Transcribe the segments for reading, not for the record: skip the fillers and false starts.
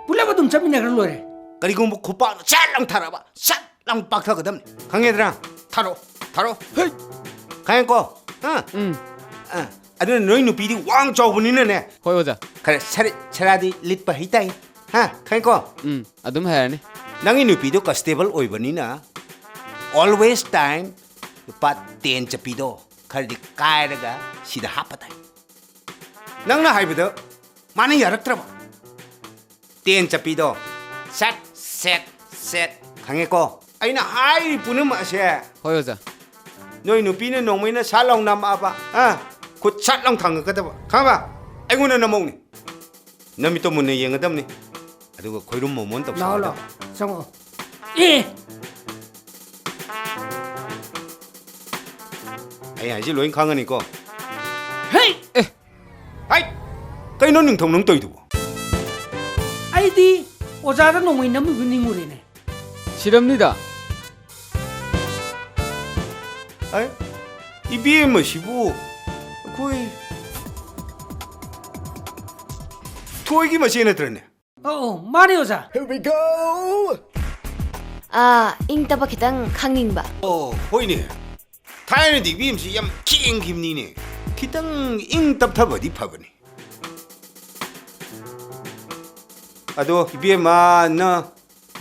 ꯄꯨꯂꯞ ꯑꯗꯨꯝ ꯆꯠꯃꯤꯟꯅꯈ꯭ꯔ ꯂꯣꯏꯔꯦ ꯀꯔꯤꯒꯨꯝꯕ ꯈꯨꯄꯥꯛꯅ ꯁꯠ ꯂꯥꯎ ꯊꯥꯔꯕ ꯁꯠ ꯂꯥꯎ ꯄꯥꯛꯊꯒꯗꯕꯅꯤ ꯈꯪꯉꯦꯗꯅ ꯊꯥꯔꯣ ꯍꯩ ꯈꯪꯉꯦꯀꯣ ꯑꯗꯨꯅ ꯅꯣꯏ ꯅꯨꯄꯤꯗꯤ ꯋꯥꯡ ꯆꯥꯎꯕꯅꯤꯅꯅꯦ ꯍꯣꯏ ꯑꯣꯖꯥ ꯈꯔ ꯁꯔꯥꯗꯤ ꯂꯤꯠꯄ ꯍꯩꯇꯥꯏ ꯈꯪꯉꯦꯀꯣ ꯑꯗꯨꯝ ꯍꯩꯔꯅꯤ ꯅꯪꯒꯤ ꯅꯨꯄꯤꯗꯣ ꯀꯟꯁꯇꯦꯕꯜ ꯑꯣꯏꯕꯅꯤꯅ always time lupa 10 ꯆꯞꯄꯤꯗꯣ ꯈꯔꯗꯤ ꯀꯥꯏꯔꯒ ꯁꯤꯗ ꯍꯥꯞꯄ ꯇꯥꯏ ꯅꯪꯅ ꯍꯥꯏꯕꯗ ꯃꯥꯅ ꯌꯥꯔꯛꯇ꯭ꯔꯕ 10 ꯆꯞꯄꯤꯗꯣ ꯁꯦꯠ ꯈꯪꯉꯦꯀꯣ ꯑꯩꯅ ꯍꯥꯏꯔꯤ ꯄꯨꯝꯅꯃꯛ ꯑꯁꯦ ꯍꯣꯏ ꯑꯣꯖꯥ ꯅꯣꯏ ꯅꯨꯄꯤꯅ ꯅꯣꯡꯃꯩꯅ ꯁꯥꯠ ꯂꯥꯎ ꯅꯝꯃꯛꯑꯕ ꯈꯨꯠ ꯁꯥꯠ ꯂꯥꯎ ꯊꯥꯡꯉꯛꯀꯗꯕ ꯈꯪꯕ ꯑꯩꯉꯣꯟꯗ ꯅꯃꯧꯅꯤ ꯅꯃꯤꯠꯇꯣ ꯃꯨꯟꯅ ꯌꯦꯡꯒꯗꯕꯅꯤ ꯑꯗꯨꯒ ꯈꯣꯏꯔꯨꯝ ꯃꯣꯃꯣꯟ ꯇꯧꯁꯜꯂꯣ ꯆꯪꯉꯛꯑꯣ ꯑꯩ ꯍꯥꯏꯁꯤ ꯂꯣꯏ ꯈꯪꯉꯅꯤꯀꯣ ꯍꯩ ꯍꯩ ꯀꯩꯅꯣ ꯅꯤꯡꯊꯧ ꯅꯪ ꯇꯧꯏꯗꯨꯕꯣ ꯑꯩꯗꯤ ꯑꯣꯖꯥꯗ ꯅꯣꯡꯃꯩ ꯅꯝꯃꯤꯕ ꯅꯤꯡꯉꯨꯔꯦꯅꯦ ꯁꯤꯔꯝꯅꯤꯗ ꯑꯩ 이BM ꯑꯁꯤꯕꯨ ꯑꯩꯈꯣꯏ ꯊꯣꯏꯒꯤ ꯃꯆꯦ ꯅꯠꯇ꯭ꯔꯅꯦ ꯃꯥꯅꯦ ꯑꯣꯖꯥ Here we go! ꯏꯪ ꯇꯞꯄ ꯈꯤꯇꯪ ꯈꯪꯅꯤꯡꯕ. ꯍꯣꯏꯅꯦ ꯊꯥꯏꯅꯗꯤ 이BMꯁꯤ ꯌꯥꯝ ꯈꯦꯡꯈꯤꯕꯅꯤꯅꯦ ꯈꯤꯇꯪ ꯏꯪ ꯇꯞꯊꯕꯗꯤ ꯐꯕꯅꯤ ꯑꯗꯣ 이BM ꯅ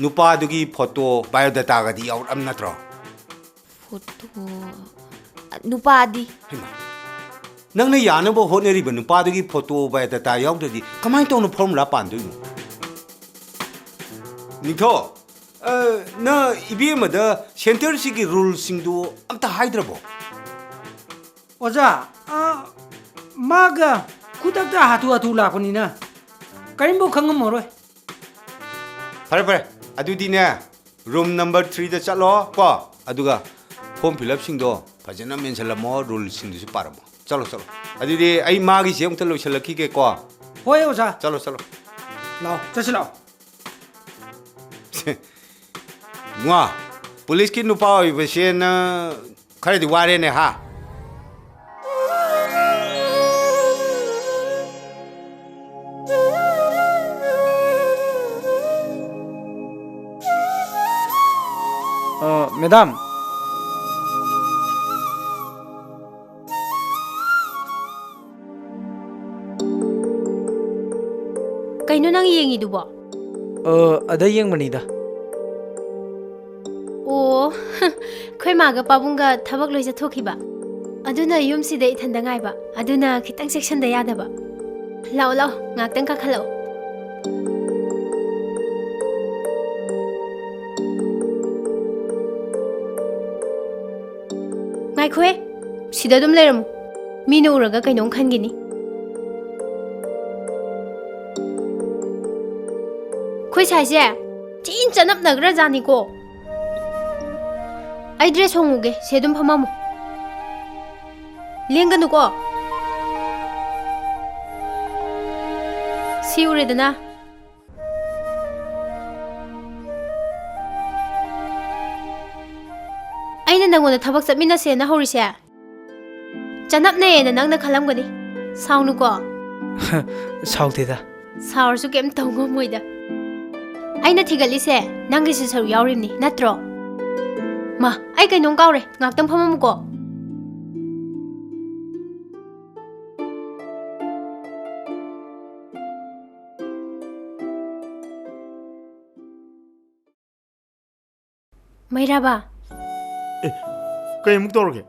ꯅꯨꯄꯥꯗꯨꯒꯤ ꯐꯣꯇꯣ ꯕꯥꯏꯑꯣꯗꯥꯇꯥꯒꯗꯤ ꯌꯥꯎꯔꯛꯑꯝ ꯅꯠꯇ꯭ꯔꯣ ꯐꯣꯇꯣ ꯅꯨꯄꯥꯗꯤ ꯅꯪꯅ ꯌꯥꯅꯕ ꯍꯣꯠꯅꯔꯤꯕ ꯅꯨꯄꯥꯗꯨꯒꯤ ꯐꯣꯇꯣ ꯕꯥꯏꯑꯣꯗꯥꯇꯥ ꯌꯥꯎꯗ꯭ꯔꯗꯤ ꯀꯃꯥꯏꯅ ꯇꯧꯅ ꯐꯣꯔꯃꯨꯂꯥ ꯄꯥꯟꯗꯣꯏꯅꯣ ꯅꯤꯡꯊꯧ ꯅ 이BMꯗ ꯁꯦꯟꯇꯔꯁꯤꯒꯤ ꯔꯨꯜꯁꯤꯡꯗꯨ ꯑꯝꯇ ꯍꯥꯏꯗ꯭ꯔꯕꯣ ꯑꯣꯖꯥ ꯃꯥꯒ ꯈꯨꯗꯛꯇ ꯍꯥꯊꯨ ꯂꯥꯛꯄꯅꯤꯅ ꯀꯔꯤꯝꯐꯥꯎ ꯈꯪꯉꯝꯃꯔꯣꯏ ꯐꯔꯦ ꯑꯗꯨꯗꯤꯅꯦ ꯔꯨꯝ ꯅꯝꯕꯔ 3ꯗ ꯆꯠꯂꯣ ꯀꯣ ꯑꯗꯨꯒ ꯐꯣꯔꯝ ꯐꯤꯜꯑꯞꯁꯤꯡꯗꯣ ꯐꯖꯅ ꯃꯦꯟꯁꯜꯂꯝꯃꯣ ꯔꯨꯜꯁꯤꯡꯗꯨꯁꯨ ꯄꯥꯔꯝꯃꯣ ꯆꯠꯂꯣ ꯑꯗꯨꯗꯤ ꯑꯩ ꯃꯥꯒꯤꯁꯦ ꯑꯃꯨꯛꯇ ꯂꯣꯏꯁꯤꯜꯂꯛꯈꯤꯒꯦꯀꯣ ꯍꯣꯏ ꯑꯣꯖꯥ ꯆꯠꯂꯣ ꯂꯥꯛꯑꯣ ꯆꯠꯁꯤ ꯂꯥꯛꯑꯣ ꯉꯥ ꯄꯨꯂꯤꯁꯀꯤ ꯅꯨꯄꯥ ꯑꯣꯏꯕꯁꯦꯅ ꯈꯔꯗꯤ ꯋꯥꯔꯦꯅꯦ ꯍꯥ Madam. Kaino nang yengidubo? Ada yengmanida. Oh, khoi maga pabunga thabak loi jathokhiba. Aduna yumsida ithanda ngaiba. Aduna khitang section da yadaba. Lao ngaktang ka khalo. Khoi sida dum leram mino uraga kainong khangini khoi saise chin chanap nagra jani ko ai dress honguge sedum phamamu lenganu ko si uredana aina nangona thabak chapminase na horise chanap ne na nangna khalamgani saunu ko Sautida. saursu kem tawgo moida aina thigalise nangi si saru yaurimni natro ma ai kainong kaure ngaktang phamam ko Mairaba Kaya muk tawrage?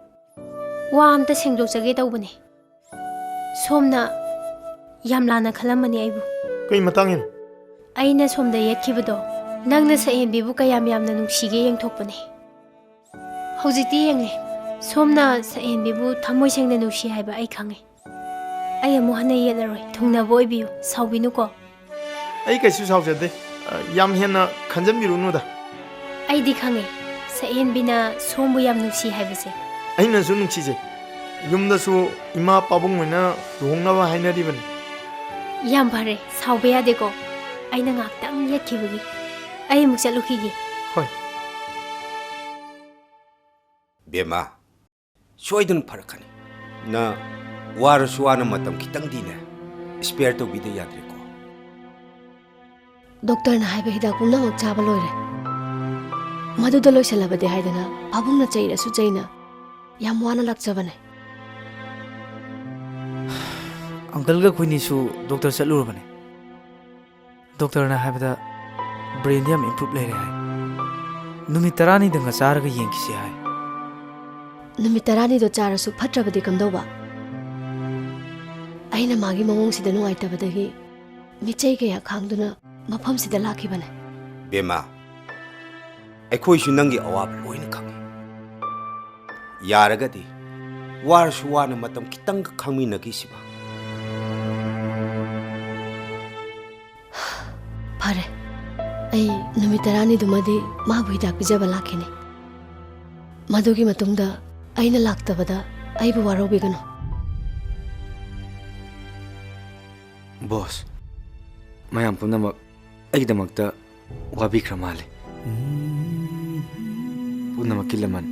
wa amta sengdokjage tawbani somna yamlana khalamani aibu Kaya matangin? aina somda yekhibado nangna sahenbibu kayam yamna nungsige yengthokpani hojikti yengle somna sahenbibu thamoi sengna nungsi haiba ai khange ai amu hana yelaroi thungna boibiu saubinu ko Ay kaisu saujade. Yam hena khanjambirunuda. ai di khange sahenbina sombu yam nungsi haibase Aina su nungchije. Yumdasu ima pabung moina luhongnaba hainaribani. yam phare sauba yade ko aina ngaktang yekhibagi ai muk chalukhige Hoi. ꯕꯦꯝꯃ ꯁꯣꯏꯗꯅ ꯐꯔꯛꯀꯅꯤ ꯅ ꯋꯥꯔꯁꯨ ꯋꯥꯅ ꯃꯇꯝ ꯈꯤꯇꯪꯗꯤꯅꯦ spare ꯇꯧꯕꯤꯗ ꯌꯥꯗ꯭ꯔꯦꯀꯣ ꯗꯣꯛꯇꯔꯅ ꯍꯥꯏꯕ ꯍꯤꯗꯥꯛ ꯄꯨꯝꯅꯃꯛ ꯆꯥꯕ ꯂꯣꯏꯔꯦ ꯃꯗꯨꯗ ꯂꯣꯏꯁꯤꯜꯂꯕꯗꯤ ꯍꯥꯏꯗꯅ ꯄꯥꯕꯨꯡꯅ ꯆꯩꯔꯁꯨ ꯆꯩꯅ ꯌꯥꯝ ꯋꯥꯅ ꯂꯥꯛꯆꯕꯅꯦ ꯑꯪꯀꯜꯒ ꯑꯩꯈꯣꯏꯅꯤꯁꯨ ꯗꯣꯛꯇꯔ ꯆꯠꯂꯨꯔꯕꯅꯦ ꯗꯣꯛꯇꯔꯅ ꯍꯥꯏꯕꯗ ꯕ꯭ꯔꯦꯟꯗ ꯌꯥꯝ ꯏꯝꯄ꯭ꯔꯨꯞ ꯂꯩꯔꯦ ꯍꯥꯏ ꯅꯨꯃꯤꯠ 10ꯅꯤꯗꯪꯒ ꯆꯥꯔꯒ ꯌꯦꯡꯈꯤꯁꯤ ꯍꯥꯏ ꯅꯨꯃꯤꯠ 10ꯅꯤꯗꯣ ꯆꯥꯔꯁꯨ ꯐꯠꯇ꯭ꯔꯕꯗꯤ ꯀꯝꯗꯧꯕ ꯑꯩꯅ ꯃꯥꯒꯤ ꯃꯑꯣꯡꯁꯤꯗ ꯅꯨꯡꯉꯥꯏꯇꯕꯗꯒꯤ ꯃꯤꯆꯩ ꯀꯌꯥ ꯈꯥꯡꯗꯨꯅ ꯃꯐꯝꯁꯤꯗ ꯂꯥꯛꯈꯤꯕꯅꯦ ꯕꯦꯃꯥ ꯑꯩꯈꯣꯏꯁꯨ ꯅꯪꯒꯤ ꯑꯋꯥꯕ ꯂꯣꯏꯅ ꯈꯪꯉꯤ ꯌꯥꯔꯒꯗꯤ ꯋꯥꯔꯁꯨ ꯋꯥꯅ ꯃꯇꯝ ꯈꯤꯇꯪꯒ ꯈꯪꯃꯤꯟꯅꯈꯤꯁꯤꯕ ꯐꯔꯦ ꯑꯩ ꯅꯨꯃꯤꯠ 10ꯅꯤꯗꯨꯃꯗꯤ ꯃꯥꯕꯨ ꯍꯤꯗꯥꯛ ꯄꯤꯖꯕ ꯂꯥꯛꯈꯤꯅꯤ ꯃꯗꯨꯒꯤ ꯃꯇꯨꯡꯗ ꯑꯩꯅ ꯂꯥꯛꯇꯕꯗ ꯑꯩꯕꯨ ꯋꯥꯔꯧꯕꯤꯒꯅꯨ ꯕꯣꯁ ꯃꯌꯥꯝ ꯄꯨꯝꯅꯃꯛ ꯑꯩꯒꯤꯗꯃꯛꯇ ꯋꯥꯕꯤꯈ꯭ꯔ ꯃꯥꯜꯂꯦ ꯄꯨꯝꯅꯃꯛꯀꯤ ꯂꯃꯟ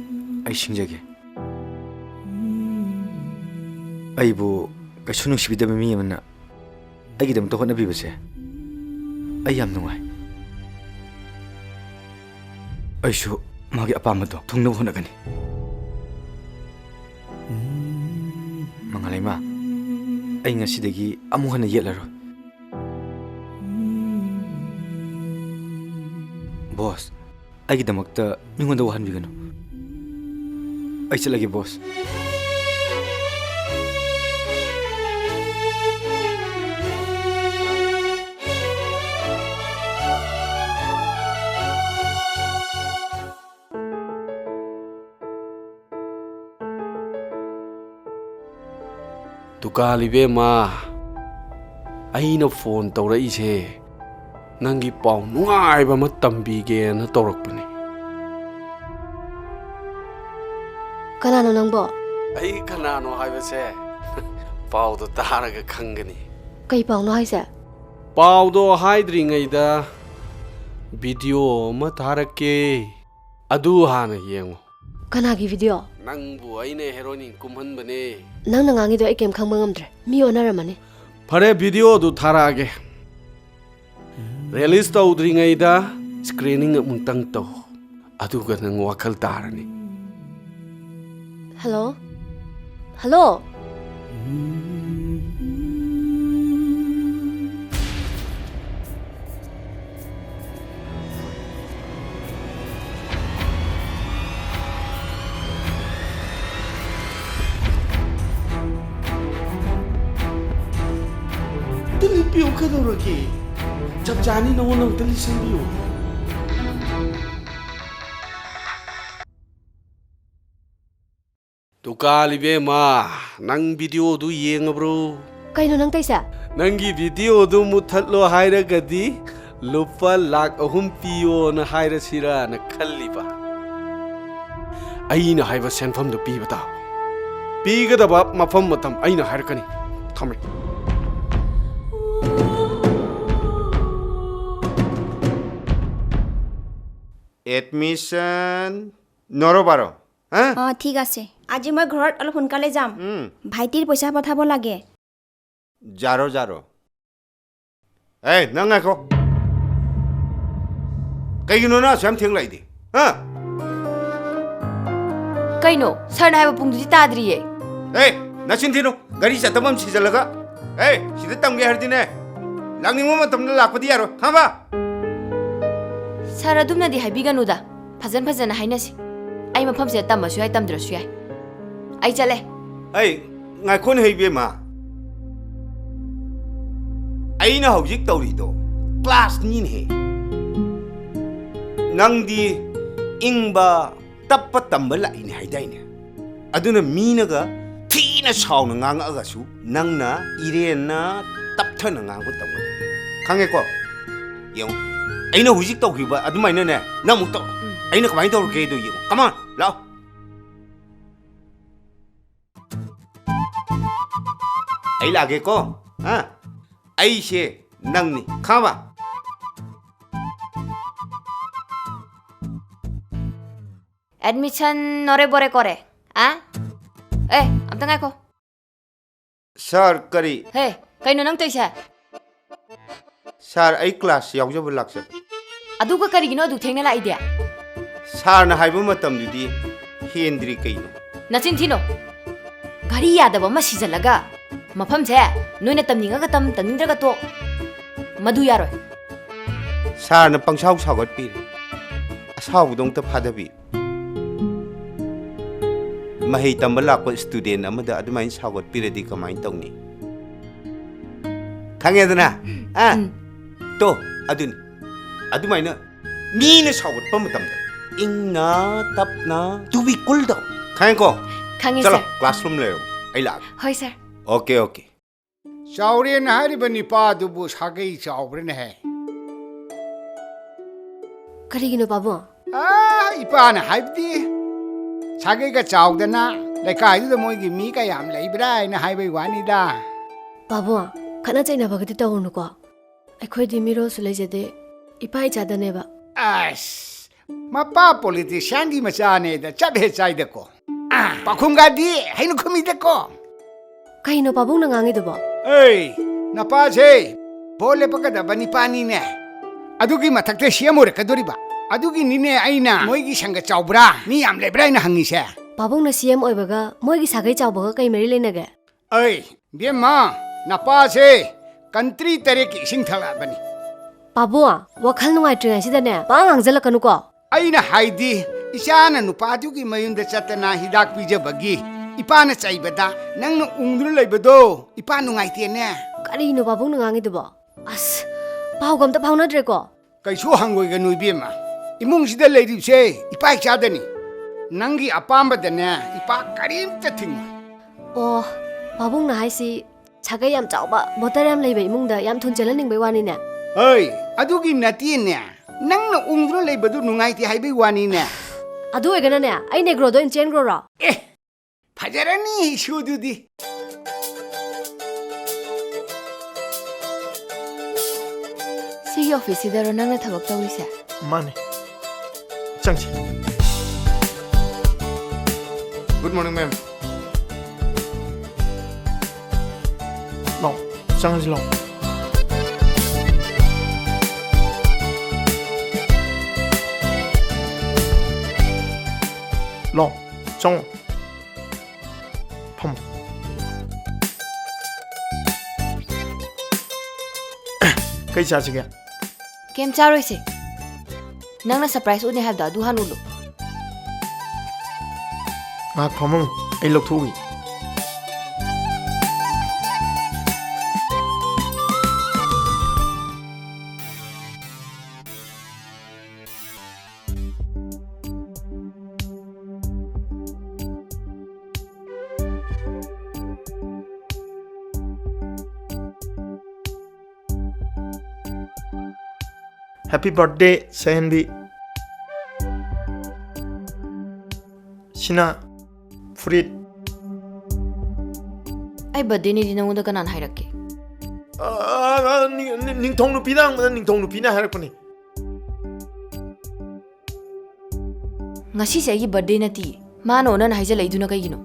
ꯑꯩ ꯁꯤꯡꯖꯒꯦ ꯑꯩꯕꯨ ꯀꯩꯁꯨ ꯅꯨꯡꯁꯤꯕꯤꯗꯕ ꯃꯤ ꯑꯃꯅ ꯑꯩꯒꯤꯗꯃꯛꯇ ꯍꯣꯠꯅꯕꯤꯕꯁꯦ ꯑꯩ ꯌꯥꯝ ꯅꯨꯡꯉꯥꯏ ꯑꯩꯁꯨ ꯃꯥꯒꯤ ꯑꯄꯥꯝꯕꯗꯣ ꯊꯨꯡꯅꯕ ꯍꯣꯠꯅꯒꯅꯤ ꯃꯉꯥꯜꯂꯩꯃ ꯑꯩ ꯉꯁꯤꯗꯒꯤ ꯑꯃꯨꯛ ꯍꯟꯅ ꯌꯦꯠꯂꯔꯣꯏ ꯕꯣꯁ ꯑꯩꯒꯤꯗꯃꯛꯇ ꯃꯤꯉꯣꯟꯗ ꯋꯥꯍꯟꯕꯤꯒꯅꯨ ꯑꯩ ꯆꯠꯂꯒꯦ ꯕꯣꯁ ꯗꯨꯀꯥꯟꯂꯤꯕꯦꯝꯃ ꯑꯩꯅ ꯐꯣꯟ ꯇꯧꯔꯛꯏꯁꯦ ꯅꯪꯒꯤ ꯄꯥꯎ ꯅꯨꯡꯉꯥꯏꯕ ꯑꯃ ꯇꯝꯕꯤꯒꯦꯅ ꯇꯧꯔꯛꯄꯅꯤ ꯀꯅꯥꯅꯣ ꯅꯪꯕꯣ ꯑꯩ ꯀꯅꯥꯅꯣ ꯍꯥꯏꯕꯁꯦ ꯄꯥꯎꯗꯣ ꯇꯥꯔꯒ ꯈꯪꯒꯅꯤ ꯀꯩ ꯄꯥꯎꯅꯣ ꯍꯥꯏꯁꯦ ꯄꯥꯎꯗꯣ ꯍꯥꯏꯗ꯭ꯔꯤꯉꯩꯗ ꯚꯤꯗꯤꯑꯣ ꯑꯃ ꯊꯥꯔꯛꯀꯦ ꯑꯗꯨ ꯍꯥꯟꯅ ꯌꯦꯡꯉꯣ ꯀꯅꯥꯒꯤ ꯚꯤꯗꯤꯑꯣ ꯅꯪꯕꯨ ꯑꯩꯅ ꯍꯦꯔꯣꯏꯅꯤꯟ ꯀꯨꯝꯍꯟꯕꯅꯦ ꯅꯪꯅ ꯉꯥꯡꯉꯤꯗꯣ ꯑꯩ ꯀꯩꯝ ꯈꯪꯕ ꯉꯝꯗ꯭ꯔꯦ ꯃꯤ ꯑꯣꯟꯅꯔꯝꯃꯅꯤ ꯐꯔꯦ ꯚꯤꯗꯤꯑꯣꯗꯨ ꯊꯥꯔꯛꯑꯒꯦ ꯔꯤꯂꯤꯁ ꯇꯧꯗ꯭ꯔꯤꯉꯩꯗ ꯁ꯭ꯀ꯭ꯔꯤꯅꯤꯡ ꯑꯃꯨꯛꯇꯪ ꯇꯧ ꯑꯗꯨꯒ ꯅꯪ ꯋꯥꯈꯜ ꯇꯥꯔꯅꯤ ꯍꯜꯂꯣ ꯍꯜꯂꯣ ꯂꯤꯄꯤꯌꯨ ꯀꯩꯗꯧꯔꯒꯦ ꯆꯞ ꯆꯥꯅꯤ ꯅꯉꯣꯟꯗ ꯑꯝꯇ ꯂꯤꯁꯟꯕꯤꯌꯨ ꯗꯨꯀꯥꯟꯂꯤꯕꯦꯝꯃ ꯅꯪ ꯚꯤꯗꯤꯑꯣꯗꯨ ꯌꯦꯡꯉꯕ꯭ꯔꯣ ꯀꯩꯅꯣ ꯅꯪ ꯇꯩꯁꯦ ꯅꯪꯒꯤ ꯚꯤꯗꯤꯑꯣꯗꯨ ꯃꯨꯠꯊꯠꯂꯣ ꯍꯥꯏꯔꯒꯗꯤ ꯂꯨꯄꯥ ꯂꯥꯛ 3 ꯄꯤꯌꯣꯅ ꯍꯥꯏꯔꯁꯤꯔꯥꯅ ꯈꯜꯂꯤꯕ ꯑꯩꯅ ꯍꯥꯏꯕ ꯁꯦꯟꯐꯝꯗꯨ ꯄꯤꯕ ꯇꯥꯕ ꯄꯤꯒꯗꯕ ꯃꯐꯝ ꯃꯇꯝ ꯑꯩꯅ ꯍꯥꯏꯔꯛꯀꯅꯤ ꯊꯝꯃꯦ এডমিশ্যন নৰবাৰ হা ঠিক আছে আজি মই ঘৰত অলপ সোনকালে যাম ভাইটিৰ পইচা পঠাব লাগে জাৰো জাৰো এই নং ꯉꯥꯏꯈꯣ ꯀꯩꯒꯤꯅꯣ ꯅꯪ ꯑꯁꯨꯛ ꯌꯥꯝ ꯊꯦꯡꯂꯛꯏꯗꯤ ꯍꯥ ꯀꯩꯅꯣ ꯁꯔꯅ ꯍꯥꯏꯕ ꯄꯨꯡꯗꯨꯗꯤ ꯇꯥꯗ꯭ꯔꯤꯌꯦ ꯑꯦ ꯅꯆꯤꯟ ꯊꯤꯅꯨ ꯒꯥꯔꯤ ꯆꯠꯇꯕ ꯑꯃ ꯁꯤꯖꯜꯂꯒ ꯑꯦ ꯁꯤꯗ ꯇꯝꯒꯦ ꯍꯥꯏꯔꯗꯤꯅꯦ ꯂꯥꯛꯅꯤꯡꯕ ꯃꯇꯝꯗ ꯂꯥꯛꯄꯗꯤ ꯌꯥꯔꯣꯏ ꯈꯪꯕ ꯁꯔ ꯑꯗꯨꯝꯅꯗꯤ ꯍꯥꯏꯕꯤꯒꯅꯨꯗ ꯐꯖꯅ ꯍꯥꯏꯅꯁꯤ ꯑꯩ ꯃꯐꯝꯁꯤꯗ ꯇꯝꯃꯁꯨ ꯌꯥꯏ ꯇꯝꯗ꯭ꯔꯁꯨ ꯌꯥꯏ ꯑꯩ ꯆꯠꯂꯦ ꯑꯩ ꯉꯥꯏꯈꯣꯅ ꯍꯩꯕꯦꯝꯃ ꯑꯩꯅ ꯍꯧꯖꯤꯛ ꯇꯧꯔꯤꯗꯣ ꯀ꯭ꯂꯥꯁꯅꯤꯅꯦꯍꯦ ꯅꯪꯗꯤ ꯏꯪꯕ ꯇꯞꯄ ꯇꯝꯕ ꯂꯥꯛꯏꯅꯦ ꯍꯥꯏꯗꯥꯏꯅꯦ ꯑꯗꯨꯅ ꯃꯤꯅꯒ ꯊꯤꯅ ꯁꯥꯎꯅ ꯉꯥꯡꯉꯛꯑꯒꯁꯨ ꯅꯪꯅ ꯏꯔꯦꯟꯅ ꯇꯞꯊꯅ ꯉꯥꯡꯕ ꯇꯝꯒꯗꯕꯅꯤ ꯈꯪꯉꯦꯀꯣ ꯌꯦꯡꯉꯣ ꯑꯩꯅ ꯍꯧꯖꯤꯛ ꯇꯧꯈꯤꯕ ꯑꯗꯨꯃꯥꯏꯅꯅꯦ ꯅꯪ ꯑꯃꯨꯛ ꯇꯧ ꯑꯩꯅ ꯀꯃꯥꯏꯅ ꯇꯧꯔꯒꯦꯗꯣ ꯌꯦꯡꯉꯣ ꯀꯃꯥꯟ ꯂꯥꯛꯑꯣ ꯑꯩ ꯂꯥꯛꯑꯒꯦꯀꯣ ꯑꯩꯁꯦ ꯅꯪꯅꯤ ꯈꯪꯕ ꯑꯦꯗꯃꯤꯁꯟ 노래보래 거래 ꯑꯦ ꯑꯝꯇ ꯉꯥꯏꯈꯣ ꯁꯥꯔ ꯀꯔꯤ ꯍꯦ ꯀꯩꯅꯣ ꯅꯪ ꯇꯧꯏꯁꯦ ꯁꯥꯔ ꯑꯩ ꯀ꯭ꯂꯥꯁ ꯌꯥꯎꯖꯕ ꯂꯥꯛꯆꯕ ꯑꯗꯨꯒ ꯀꯔꯤꯒꯤꯅꯣ ꯑꯗꯨꯛ ꯊꯦꯡꯅ ꯂꯥꯛꯏꯗꯤ ꯁꯥꯔꯅ ꯍꯥꯏꯕ ꯃꯇꯝꯗꯨꯗꯤ ꯍꯦꯟꯗ꯭ꯔꯤ ꯀꯩꯅꯣ ꯅꯆꯤꯟ ꯊꯤꯅꯣ ꯒꯥꯔꯤ ꯌꯥꯗꯕ ꯑꯃ ꯁꯤꯖꯜꯂꯒ ꯃꯐꯝꯁꯦ ꯅꯣꯏꯅ ꯇꯝꯅꯤꯡꯉꯒ ꯇꯝꯅꯤꯡꯗ꯭ꯔꯒ ꯇꯣꯛ ꯃꯗꯨ ꯌꯥꯔꯣꯏ ꯁꯥꯔꯅ ꯄꯪꯁꯥꯎ ꯁꯥꯎꯒꯠꯄꯤꯔꯦ ꯑꯁꯥꯎꯕꯗꯣ ꯑꯝꯇ ꯐꯥꯗꯕꯤ ꯃꯍꯩ ꯇꯝꯕ ꯂꯥꯛꯄ ꯁ꯭ꯇꯨꯗꯦꯟ ꯑꯃꯗ ꯑꯗꯨꯃꯥꯏꯅ ꯁꯥꯎꯒꯠꯄꯤꯔꯗꯤ ꯀꯃꯥꯏꯅ ꯇꯧꯅꯤ ꯈꯪꯉꯦꯗꯅ ꯇꯣ ꯑꯗꯨꯅꯤ ꯑꯗꯨꯃꯥꯏꯅ ꯃꯤꯅ ꯁꯥꯎꯒꯠꯄ ꯃꯇꯝꯗ ꯏꯪꯅ ꯇꯞꯅ ꯇꯨ ꯕꯤ ꯀꯨꯜ ꯗꯥꯎꯟ ꯈꯪꯉꯦꯀꯣ ꯈꯪꯉꯦ ꯆꯂꯣ ꯁꯔ ꯀ꯭ꯂꯥꯁꯔꯨꯝ ꯂꯩꯔꯣ ꯑꯩ ꯂꯥꯛꯑꯒꯦ ꯍꯣꯏ ꯁꯔ ꯑꯣꯀꯦ ꯑꯣꯀꯦ ꯆꯥꯎꯔꯦꯅ ꯍꯥꯏꯔꯤꯕ ꯅꯤꯄꯥꯗꯨꯕꯨ ꯁꯥꯒꯩ ꯆꯥꯎꯕ꯭ꯔꯅꯦꯍꯦ ꯀꯔꯤꯒꯤꯅꯣ ꯄꯥꯕꯨꯡ ꯏꯄꯥꯅ ꯍꯥꯏꯕꯗꯤ ꯁꯥꯒꯩꯒ ꯆꯥꯎꯗꯅ ꯂꯩꯀꯥꯏꯗꯨꯗ ꯃꯣꯏꯒꯤ ꯃꯤ ꯀꯌꯥꯝ ꯂꯩꯕ꯭ꯔꯥ ꯍꯥꯏꯅ ꯍꯥꯏꯕꯩ ꯋꯥꯅꯤꯗ ꯄꯥꯕꯨꯡ ꯈꯠꯅ ꯆꯩꯅꯕꯒꯗꯤ ꯇꯧꯔꯨꯅꯨꯀꯣ ꯑꯩꯈꯣꯏꯗꯤ ꯃꯤꯔꯣꯜꯁꯨ ꯂꯩꯖꯗꯦ ꯏꯄꯥ ꯏꯆꯥꯗꯅꯦꯕ ꯑꯁ ꯃꯄꯥ ꯄꯣꯂꯤꯇꯤꯁꯤꯌꯥꯟꯒꯤ ꯃꯆꯥꯅꯦꯗ ꯆꯞ ꯍꯦ ꯆꯥꯏꯗꯀꯣ ꯄꯥꯈꯨꯝꯒꯗꯤ ꯍꯩꯅ ꯈꯨꯃꯤꯗꯀꯣ ꯀꯩꯅꯣ ꯄꯥꯕꯨꯡꯅ ꯉꯥꯡꯉꯤꯗꯨꯕꯣ ꯑꯩ ꯅꯄꯥꯁꯦ ꯚꯣꯠ ꯂꯦꯞꯄꯛꯀꯗꯕ ꯅꯤꯄꯥꯅꯤꯅꯦ ꯑꯗꯨꯒꯤ ꯃꯊꯛꯇ ꯁꯤఎꯝ ꯑꯣꯏꯔꯛꯀꯗꯣꯔꯤꯕ ꯑꯗꯨꯒꯤꯅꯤꯅꯦ ꯑꯩꯅ ꯃꯣꯏꯒꯤ ꯁꯪꯒ ꯆꯥꯎꯕ꯭ꯔꯥ ꯃꯤ ꯌꯥꯝ ꯂꯩꯕ꯭ꯔꯥ ꯍꯥꯏꯅ ꯍꯪꯉꯤꯁꯦ ꯄꯥꯕꯨꯡꯅ ꯁꯤ ꯑꯦꯝ ꯑꯣꯏꯕꯒ ꯃꯣꯏꯒꯤ ꯁꯥꯒꯩ ꯆꯥꯎꯕꯒ ꯀꯩ ꯃꯔꯤ ꯂꯩꯅꯒꯦ ꯑꯩ ꯕꯦꯝꯃ ꯅꯄꯥꯁꯦ ꯀꯟꯇ꯭ꯔꯤ ꯇꯔꯦꯠꯀꯤ ꯏꯁꯤꯡ ꯊꯛꯂꯛꯑꯕꯅꯤ ꯄꯥꯕꯨꯡ ꯋꯥꯈꯜ ꯅꯨꯡꯉꯥꯏꯇ꯭ꯔꯤꯉꯩꯁꯤꯗꯅꯦ ꯄꯥꯡ ꯉꯥꯡꯖꯜꯂꯛꯀꯅꯨꯀꯣ ꯑꯩꯅ ꯍꯥꯏꯗꯤ ꯏꯆꯥꯅ ꯅꯨꯄꯥꯗꯨꯒꯤ ꯃꯌꯨꯝꯗ ꯆꯠꯇꯅ ꯍꯤꯗꯥꯛ ꯄꯤꯖꯕꯒꯤ ꯏꯄꯥꯅ ꯆꯩꯕꯗ ꯅꯪꯅ ꯎꯡꯗꯨꯅ ꯂꯩꯕꯗꯣ ꯏꯄꯥ ꯅꯨꯡꯉꯥꯏꯇꯦꯅꯦ ꯀꯔꯤꯅꯣ ꯄꯥꯕꯨꯡꯅ ꯉꯥꯡꯉꯤꯗꯨꯕꯣ ꯑꯁ ꯄꯥꯎꯒ ꯑꯝꯇ ꯐꯥꯎꯅꯗ꯭ꯔꯦꯀꯣ ꯀꯩꯁꯨ ꯍꯪꯒꯣꯏꯒꯅꯨ ꯏꯕꯦꯝꯃ ꯏꯃꯨꯡꯁꯤꯗ ꯂꯩꯔꯤꯕꯁꯦ ꯏꯄꯥ ꯏꯆꯥꯗꯅꯤ ꯅꯪꯒꯤ ꯑꯄꯥꯝꯕꯗꯅꯦ ꯏꯄꯥ ꯀꯔꯤꯝꯇ ꯊꯤꯡꯉꯣꯏ ꯑꯣ ꯄꯥꯕꯨꯡꯅ ꯍꯥꯏꯁꯤ ꯁꯥꯒꯩ ꯌꯥꯝ ꯆꯥꯎꯕ ꯚꯣꯇꯔ ꯌꯥꯝ ꯂꯩꯕ ꯏꯃꯨꯡꯗ ꯌꯥꯝ ꯊꯨꯅ ꯆꯦꯜꯍꯟꯅꯤꯡꯕꯩ ꯋꯥꯅꯤꯅꯦ ꯑꯩ ꯑꯗꯨꯒꯤ ꯅꯠꯇꯦꯅꯦ ꯅꯪꯅ ꯎꯡꯗꯨꯅ ꯂꯩꯕꯗꯨ ꯅꯨꯡꯉꯥꯏꯇꯦ ꯍꯥꯏꯕꯩ ꯋꯥꯅꯤꯅꯦ ꯑꯗꯨ ꯑꯣꯏꯒꯅꯅꯦ ꯑꯩ ꯅꯦꯒ꯭ꯔꯣꯗ ꯑꯣꯏꯅ ꯆꯦꯟꯈ꯭ꯔꯣꯔꯣ ꯑꯦ ꯐꯖꯔꯅꯤ ꯏꯁꯨꯗꯨꯗꯤ ꯁꯤꯒꯤ ꯑꯣꯐꯤꯁꯁꯤꯗꯔꯣ ꯅꯪꯅ ꯊꯕꯛ ꯇꯧꯔꯤꯁꯦ ꯃꯥꯅꯦ ꯆꯪꯁꯤ ꯒꯨꯗ ꯃꯣꯔꯅꯤꯡ ꯃꯦꯝ ꯂꯥꯛꯑꯣ ꯆꯪꯉꯁꯤ ꯂꯥꯛꯑꯣ ꯂꯥꯛꯑꯣ ꯆꯪꯉꯣ ꯐꯝꯃꯣ ꯀꯩ ꯆꯥꯁꯤꯒꯦ ꯀꯩꯝ ꯆꯥꯔꯣꯏꯁꯦ ꯅꯪꯅ ꯁꯔꯄ꯭ꯔꯥꯏꯖ ꯎꯠꯅꯤ ꯍꯥꯏꯕꯗꯣ ꯑꯗꯨ ꯍꯥꯟꯅ ꯎꯠꯂꯨ ꯉꯥꯏꯍꯥꯛ ꯐꯝꯃꯝꯃꯨ ꯑꯩ ꯂꯧꯊꯣꯛꯎꯏ Happy birthday, Sayanvi. Sina, fruit. ꯑꯩ ꯕꯔꯊꯗꯦꯅꯤꯗꯤ ꯅꯪꯉꯣꯟꯗ ꯀꯅꯥꯅ ꯍꯥꯏꯔꯛꯀꯦ ꯅꯤꯡꯊꯧ ꯅꯨꯄꯤꯅ ꯍꯪꯕꯗ ꯅꯤꯡꯊꯧ ꯅꯨꯄꯤꯅ ꯍꯥꯏꯔꯛꯄꯅꯤ ꯉꯁꯤꯁꯦ ꯑꯩꯒꯤ ꯕꯔꯊꯗꯦ ꯅꯠꯇꯤꯌꯦ ꯃꯥꯅ ꯑꯣꯟꯅꯅ ꯍꯥꯏꯖꯜꯂꯛꯏꯗꯨꯅ ꯀꯩꯒꯤꯅꯣ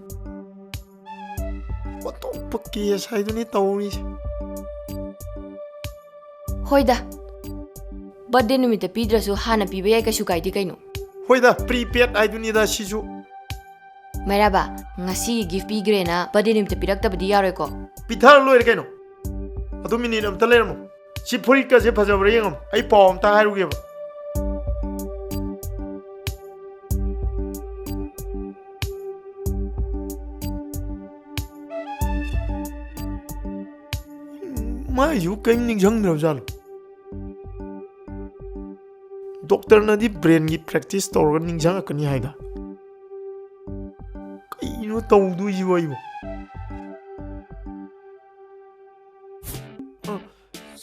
ꯑꯇꯣꯞꯄ ꯀꯦꯁ ꯍꯥꯏꯗꯨꯅꯤ ꯇꯧꯔꯤꯁꯦ ꯍꯣꯏꯗ ꯕꯔꯊꯗꯦ ꯅꯨꯃꯤꯠꯇ ꯄꯤꯗ꯭ꯔꯁꯨ ꯍꯥꯟꯅ ꯄꯤꯕ ꯌꯥꯏ ꯀꯩꯁꯨ ꯀꯥꯏꯗꯦ ꯀꯩꯅꯣ ꯍꯣꯏꯗ ꯄ꯭ꯔꯤꯄꯦꯗ ꯍꯥꯏꯗꯨꯅꯤꯗ ꯁꯤꯁꯨ ꯃꯩꯔꯥꯕ ꯉꯁꯤꯒꯤ ꯒꯤꯐ ꯄꯤꯈ꯭ꯔꯦꯅ ꯕꯔꯊꯗꯦ ꯅꯨꯃꯤꯠꯇ ꯄꯤꯔꯛꯇꯕꯗꯤ ꯌꯥꯔꯣꯏꯀꯣ ꯄꯤꯊꯔ ꯂꯣꯏꯔꯦ ꯀꯩꯅꯣ ꯑꯗꯨ ꯃꯤꯅꯤꯠ ꯑꯝꯇ ꯂꯩꯔꯝꯃꯣ ꯁꯤ ꯐꯨꯔꯤꯠꯀꯁꯦ ꯐꯖꯕ꯭ꯔꯥ ꯌꯦꯡꯉꯝꯃꯣ ꯑꯩ ꯄꯥꯎ ꯑꯝꯇ ꯍꯥꯏꯔꯨꯒꯦꯕ ꯃꯥꯏꯁꯨ ꯀꯔꯤꯝ ꯅꯤꯡꯁꯤꯡꯗ꯭ꯔꯕꯖꯥꯠꯂꯣ ꯗꯣꯛꯇꯔꯅꯗꯤ ꯕ꯭ꯔꯦꯟꯒꯤ ꯄ꯭ꯔꯦꯛꯇꯤꯁ ꯇꯧꯔꯒ ꯅꯤꯡꯁꯤꯡꯉꯛꯀꯅꯤ ꯍꯥꯏꯗ ꯀꯩꯅꯣ ꯇꯧꯗꯣꯏꯁꯤꯕꯣ ꯑꯩꯕꯨ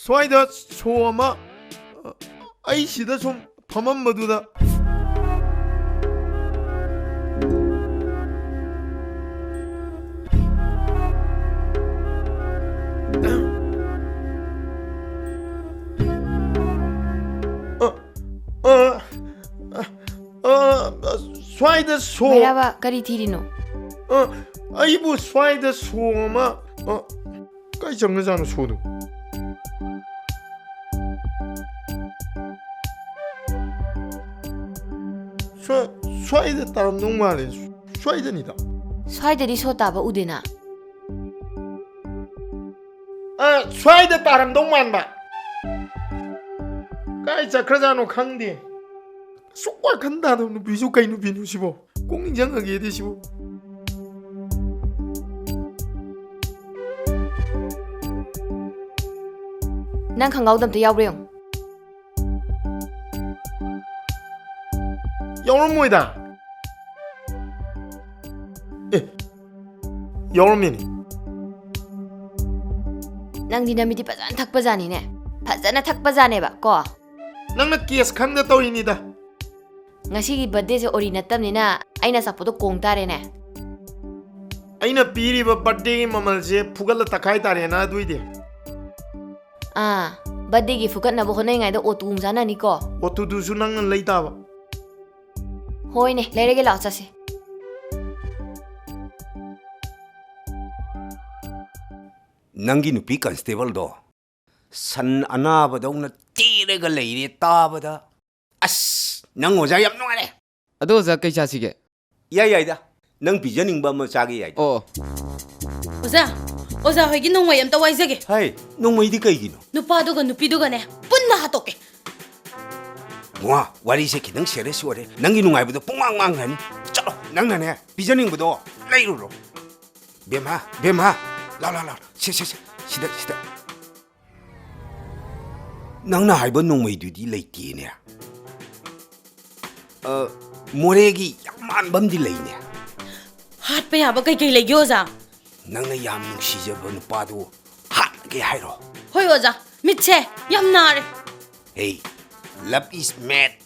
ꯁ꯭ꯋꯥꯏꯗ ꯁꯣ ꯑꯃ ꯑꯩ ꯁꯤꯗ ꯁꯨꯝ ꯐꯝꯃꯝꯕꯗꯨꯗ 스와이드 소 ꯃꯩꯔꯥꯕ ꯀꯔꯤ ꯊꯤꯔꯤꯅꯣ 아이부 스와이드 소마 까이 정거잖아 소도 swayda taramdong male. Swaydanida. 스와이들이 소다바 우데나. swayda taramdong manba. Kai chakrajano khangde. Sukwa khanda do nubisu kai nubinu sibo. 공인장 하게 되시고. 난 강가우담도 야브레용. 영어는 뭐이다? 영어민이. 난 디나미디 빠잔 탁바자니네. 빠잔나 탁바자네 봐. 거. 낭나 케이스 칸다 떠이니다. ngasi기 birthday ori natamnina aina sapodo kong tare ne aina piri ba birthday mamal je fugal takai tare na duide birthday gi fukat na bo honai ngai da otum jana ni ko otu du su nang leita ba hoi ne lerege la chase nangi nupi constable do san anaba dong na tirega leire tabada as nang oja yam nungare ꯑꯗꯣ ꯑꯣꯖꯥ ꯀꯩ ꯆꯥꯁꯤꯒꯦ yaida nang pijaningba ma chagi yai ꯑꯣ 오자 회기 농와이 amta 와이자게 hai nongmai di kai gino 누파도가 누피도가네 뿐나 하토게 wa wari se kidang serious wore nangi nungai budo pungwang mang hani chalo nang na ne pijaning budo leiruro bema la sida nang na haiba nongmai du di leiti ne 모래기 약만 범디 레이네 핫배야 뭐 그게 레기 오자 낭나 얌 시저버 누빠도 핫게 하이로 호이 오자 미체 얌나래 에이 love is mad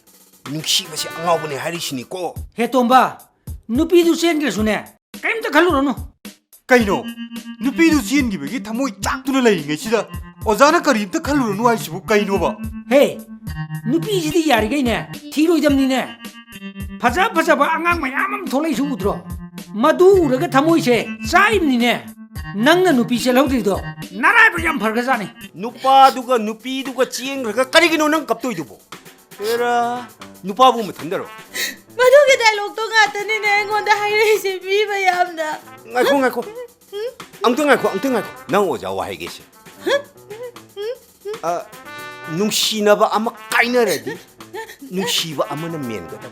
눅시바시 앙아보네 하리시니고 해톰바 누피두 센게수네 까임다 칼로노 ꯀꯩꯅꯣ ꯅꯨꯄꯤꯗꯨ ꯆꯦꯟꯈꯤꯕꯒꯤ ꯊꯃꯣꯏ ꯆꯥꯛꯇꯨꯅ ꯂꯩꯔꯤꯉꯩꯁꯤꯗ ꯑꯣꯖꯥꯅ ꯀꯔꯤꯝꯇ ꯈꯜꯂꯨꯔꯅꯨ ꯍꯥꯏꯁꯤꯕꯨ ꯀꯩꯅꯣꯕ ꯍꯦ ꯅꯨꯄꯤꯁꯤꯗꯤ ꯌꯥꯔꯤꯈꯩꯅꯦ ꯊꯤꯔꯣꯏꯗꯕꯅꯤꯅꯦ ꯐꯖꯕ ꯑꯉꯥꯡ ꯃꯌꯥꯝ ꯑꯃ ꯊꯣꯛꯂꯛꯏꯁꯨ ꯎꯗ꯭ꯔꯣ ꯃꯗꯨ ꯎꯔꯒ ꯊꯃꯣꯏꯁꯦ ꯆꯥꯏꯕꯅꯤꯅꯦ ꯅꯪꯅ ꯅꯨꯄꯤ ꯆꯦꯜꯍꯧꯗ꯭ꯔꯤꯗꯣ ꯅꯔꯥꯏꯕꯛ ꯌꯥꯝ ꯐꯔꯒꯖꯥꯠꯅꯤ 누빠두가 누피두가 찌앵그러가 까리기노 능 갑도이두보 에라 누빠부 못한다로 마도게 다이록도 같더니 내 건데 하이레이시 비바얌다 ngaiko 앙뚱 낭 오자 와 해계시 눅시나바 아마 까이나래디 눅시바 아마는 면거다